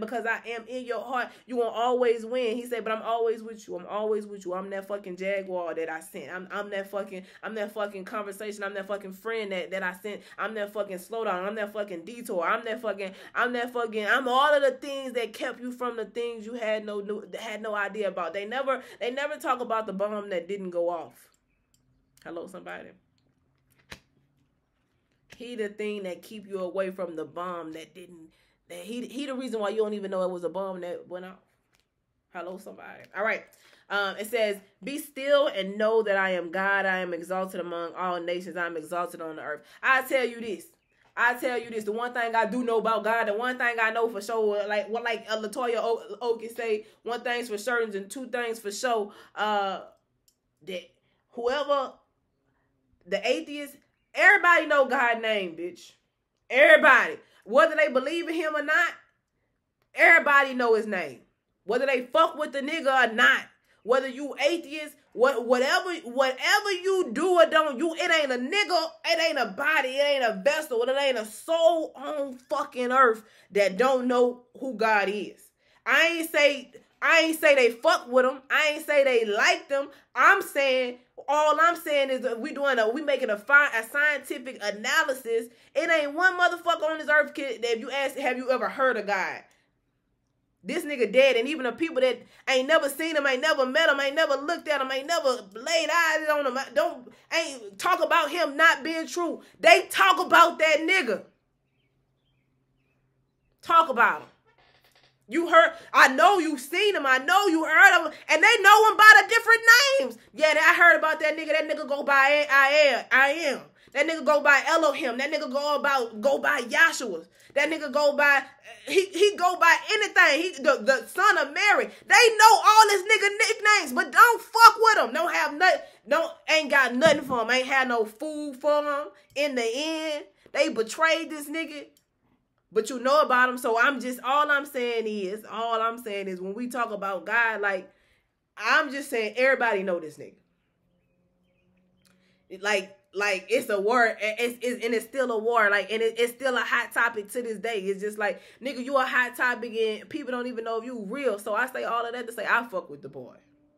A: because I am in your heart, you won't always win. He said, but I'm always with you. I'm always with you. I'm that fucking Jaguar that I sent. I'm that fucking conversation. I'm that fucking friend that I sent. I'm that fucking slowdown. I'm that fucking detour. I'm all of the things that kept you from the things you had no idea about. They never talk about the bomb that didn't go off. Hello, somebody. He the thing that keep you away from the bomb he the reason why you don't even know it was a bomb that went off. Hello, somebody. All right. It says, be still and know that I am God. I am exalted among all nations. I am exalted on the earth. I tell you this. The one thing I do know about God, the one thing I know for sure, like Latoya Oki say, one thing's for certain and 2 things for sure, that whoever, the atheist, everybody know God's name, bitch. Everybody. Whether they believe in him or not, everybody know his name. Whether they fuck with the nigga or not. Whether you atheist, whatever you do or don't, it ain't a nigga, it ain't a body, it ain't a vessel, it ain't a soul on fucking earth that don't know who God is. I ain't say they fuck with him. I ain't say they like them. All I'm saying is that we making a scientific analysis. It ain't one motherfucker on this earth kid that if you ask, have you ever heard of God? This nigga dead, and even the people that ain't never seen him, ain't never met him, ain't never looked at him, ain't never laid eyes on him, ain't talk about him not being true. They talk about that nigga. Talk about him. You heard, I know you seen him, I know you heard of him, and they know him by the different names. Yeah, I heard about that nigga. That nigga go by I am. That nigga go by Elohim. That nigga go by Yahshua. That nigga go by, he go by anything. He the son of Mary. They know all his nigga nicknames, but don't fuck with him. Don't have nothing. Ain't got nothing for him. Ain't had no food for him. In the end, they betrayed this nigga. but you know about him. So all I'm saying is when we talk about God, like, I'm just saying everybody know this nigga. Like it's a word, and it's still a war, like, and it's still a hot topic to this day. It's just like, nigga, you a hot topic, and people don't even know if you real. So I say all of that to say I fuck with the boy.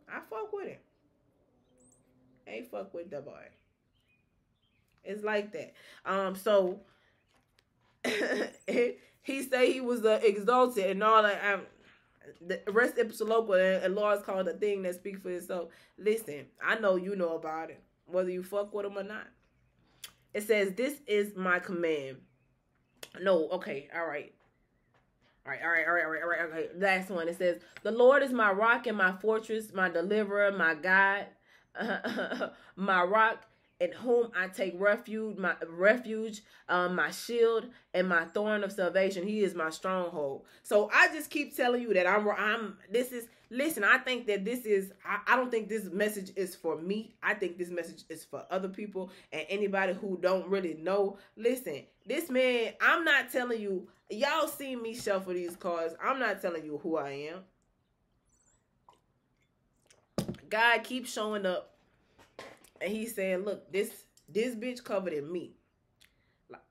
A: I fuck with him. Ain't fuck with the boy. It's like that. So he say he was exalted and all that. The rest ipsa local, and Lord's called a thing that speaks for itself. Listen, I know you know about it, whether you fuck with him or not. It says, this is my command. No, okay, all right. Okay. Last one. It says, the Lord is my rock and my fortress, my deliverer, my God, my rock, in whom I take refuge, my shield, and my thorn of salvation. He is my stronghold. So I just keep telling you that listen, I think that I don't think this message is for me. I think this message is for other people and anybody who don't really know. Listen, this man, I'm not telling you, y'all see me shuffle these cards. I'm not telling you who I am. God keeps showing up. And he's saying, look, this bitch covered in me.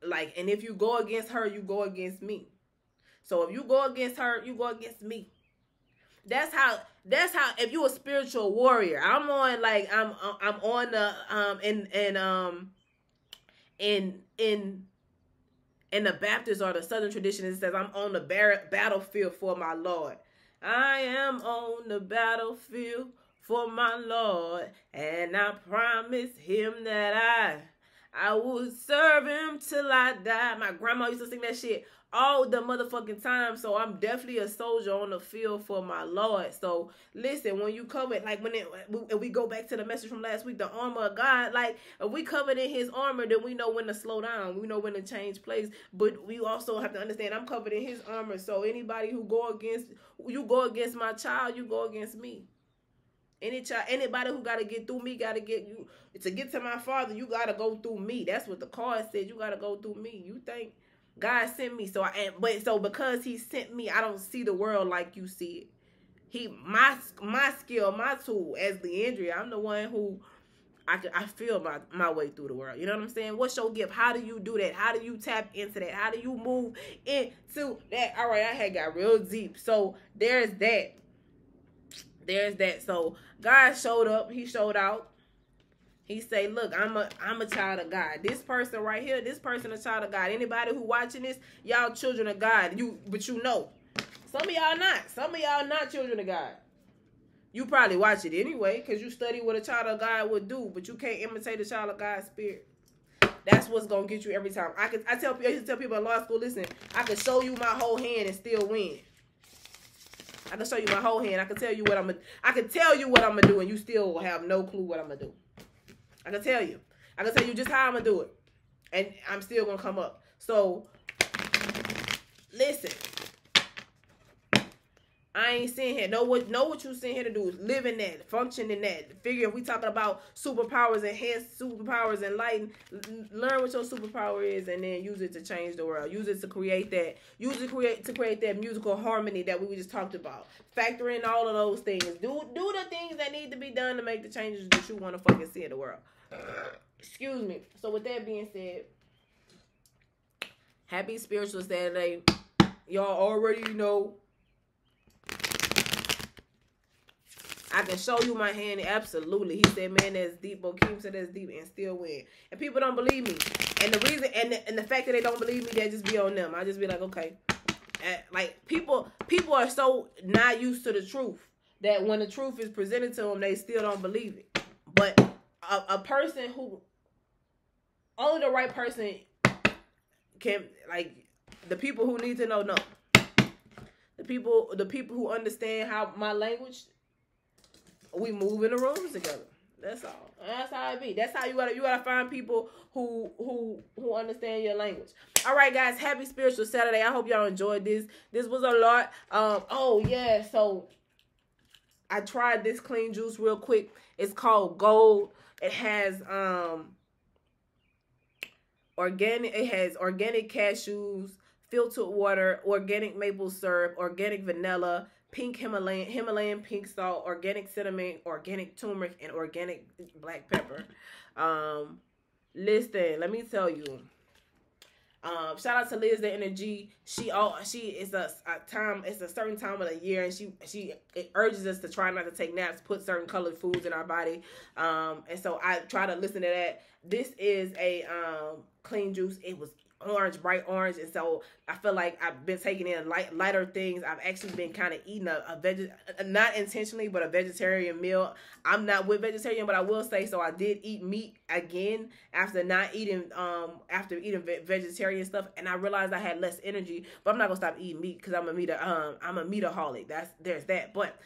A: Like, and if you go against her, you go against me. So if you go against her, you go against me. That's how if you a spiritual warrior, I'm on the in the Baptist or the Southern tradition, it says I'm on the battlefield for my Lord. I am on the battlefield for my Lord, and I promise him that I will serve him till I die. My grandma used to sing that shit all the motherfucking time. So I'm definitely a soldier on the field for my Lord. So listen, when you cover, like when we go back to the message from last week, the armor of God, like if we covered in his armor, then we know when to slow down. We know when to change place. But we also have to understand I'm covered in his armor. So anybody who go against my child, you go against me. Anybody who gotta get through me gotta get you to get to my Father. You gotta go through me. That's what the card said. You gotta go through me. You think God sent me, so because he sent me, I don't see the world like you see it. My skill, my tool as Leandria. I'm the one who I feel my way through the world. You know what I'm saying? What's your gift? How do you do that? How do you tap into that? How do you move into that? All right, I had got real deep. So there's that. So God showed up. He showed out. He say, look, I'm a child of God. This person right here, this person a child of God. Anybody who watching this, y'all children of God. But you know. Some of y'all not. Some of y'all not children of God. You probably watch it anyway, because you study what a child of God would do, but you can't imitate a child of God's spirit. That's what's gonna get you every time. I used to tell people in law school, listen, I can show you my whole hand and still win. I can show you my whole hand. I can tell you what I'm gonna do, and you still will have no clue what I'm gonna do. I can tell you just how I'm gonna do it, and I'm still gonna come up. So listen, I ain't sitting here. Know what you sitting here to do is live in that, function in that. Figure if we talking about superpowers, enhanced superpowers, enlighten, learn what your superpower is, and then use it to change the world. Use it to create that. Use it to create that musical harmony that we just talked about. Factor in all of those things. Do the things that need to be done to make the changes that you want to fucking see in the world. Excuse me. So with that being said, happy Spiritual Saturday. Y'all already know. I can show you my hand. Absolutely. He said, man, that's deep. Bokeem said that's deep and still win. And people don't believe me. And the reason, and the fact that they don't believe me, they just be on them. I just be like, okay. Like, people are so not used to the truth that when the truth is presented to them, they still don't believe it. But a person who, only the right person can, like, the people who need to know. The people who understand how my language, we move in the rooms together. That's all. That's how it be. That's how you gotta find people who understand your language. All right, guys. Happy Spiritual Saturday. I hope y'all enjoyed this. This was a lot. Oh yeah. So I tried this clean juice real quick. It's called Gold. It has organic. It has organic cashews, filtered water, organic maple syrup, organic vanilla, pink Himalayan pink salt, organic cinnamon, organic turmeric, and organic black pepper. Listen, let me tell you. Shout out to Liz the Energy. She is a time. It's a certain time of the year, and she it urges us to try not to take naps, put certain colored foods in our body. And so I try to listen to that. This is a clean juice. It was orange, bright orange, and so I feel like I've been taking in lighter things. I've actually been kind of eating not intentionally, but a vegetarian meal. I'm not with vegetarian, but I will say, so I did eat meat again after not eating, vegetarian stuff, and I realized I had less energy, but I'm not gonna stop eating meat because I'm a meataholic. There's that, but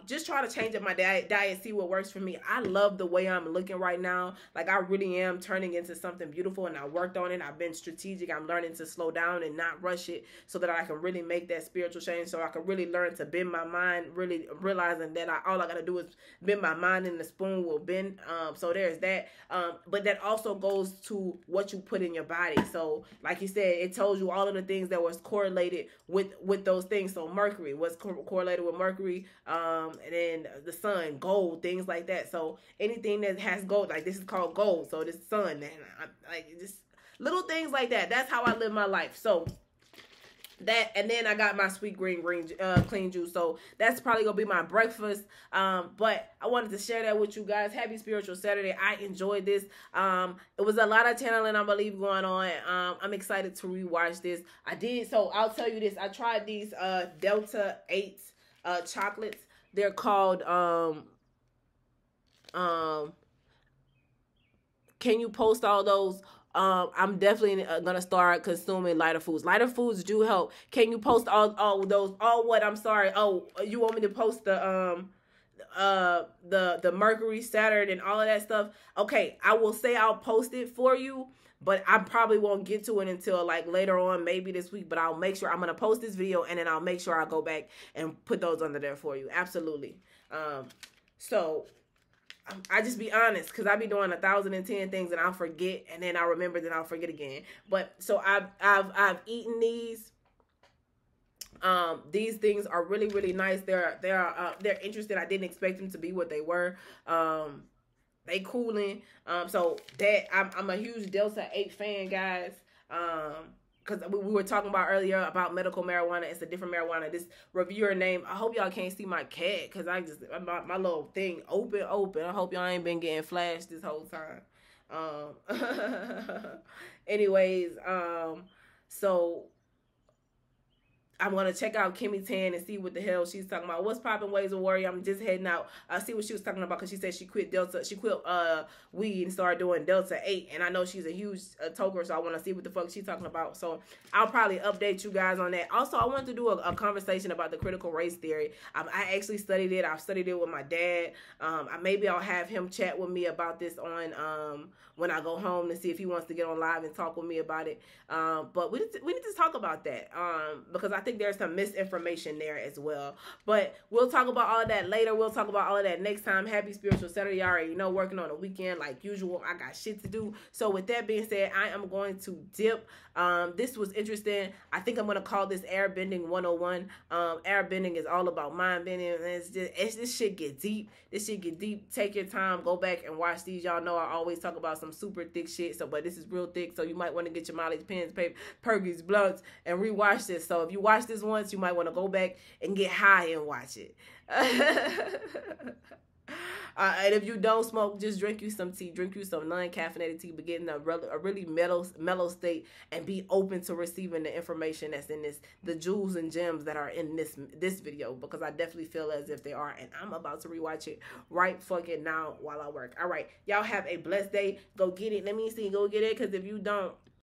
A: just try to change up my diet, see what works for me. I love the way I'm looking right now. Like, I really am turning into something beautiful, and I worked on it. I've been strategic. I'm learning to slow down and not rush it so that I can really make that spiritual change, so I can really learn to bend my mind, really realizing that all I got to do is bend my mind and the spoon will bend. So there's that. But that also goes to what you put in your body. So like you said, it tells you all of the things that was correlated with those things. So Mercury was correlated with Mercury, and then the sun, gold, things like that. So anything that has gold, like this is called gold. So this sun, and like just little things like that. That's how I live my life. So that, and then I got my sweet green clean juice. So that's probably gonna be my breakfast. But I wanted to share that with you guys. Happy Spiritual Saturday. I enjoyed this. It was a lot of channeling, I believe, going on. I'm excited to rewatch this. I did. So I'll tell you this. I tried these Delta 8 chocolates. They're called can you post all those? I'm definitely gonna start consuming lighter foods. Lighter foods do help. Can you post all those? All what? I'm sorry. Oh, you want me to post the Mercury, Saturn, and all of that stuff? Okay, I will say I'll post it for you, but I probably won't get to it until like later on, maybe this week. But I'll make sure I'm gonna post this video, and then I'll make sure I go back and put those under there for you. Absolutely. So I just be honest, because I be doing 1,010 things and I'll forget, and then I'll remember, then I'll forget again. But so I've eaten these. These things are really, really nice. They're interesting. I didn't expect them to be what they were. They cooling. So that I'm a huge Delta 8 fan, guys. Because we were talking about earlier about medical marijuana. It's a different marijuana. This reviewer name, I hope y'all can't see my cat, because my little thing open. I hope y'all ain't been getting flashed this whole time. Anyways, so I'm going to check out Kimmy Tan and see what the hell she's talking about. What's popping, Ways of Warrior? I'm just heading out. I see what she was talking about, because she said she quit weed and started doing Delta 8. And I know she's a huge toker, so I want to see what the fuck she's talking about. So I'll probably update you guys on that. Also, I wanted to do a conversation about the critical race theory. I actually studied it. I've studied it with my dad. Maybe I'll have him chat with me about this on when I go home, to see if he wants to get on live and talk with me about it. But we need to talk about that, because I think there's some misinformation there as well. But we'll talk about all of that later. We'll talk about all of that next time. Happy Spiritual Saturday. You already know, working on a weekend like usual. I got shit to do. So with that being said, I am going to dip. This was interesting. I think I'm going to call this AirBending 101. AirBending is all about mind bending. This shit get deep. This shit get deep. Take your time. Go back and watch these. Y'all know I always talk about some super thick shit. But this is real thick. So you might want to get your mileage pens, paper, pergies, blunts, and rewatch this. So if you watch this once, you might want to go back and get high and watch it. And if you don't smoke, just drink you some tea. Drink you some non-caffeinated tea, but get in a really mellow state, and be open to receiving the information that's in the jewels and gems that are in this video, because I definitely feel as if they are, and I'm about to rewatch it right fucking now while I work. All right, y'all have a blessed day. Go get it. Let me see. Go get it, because if you don't,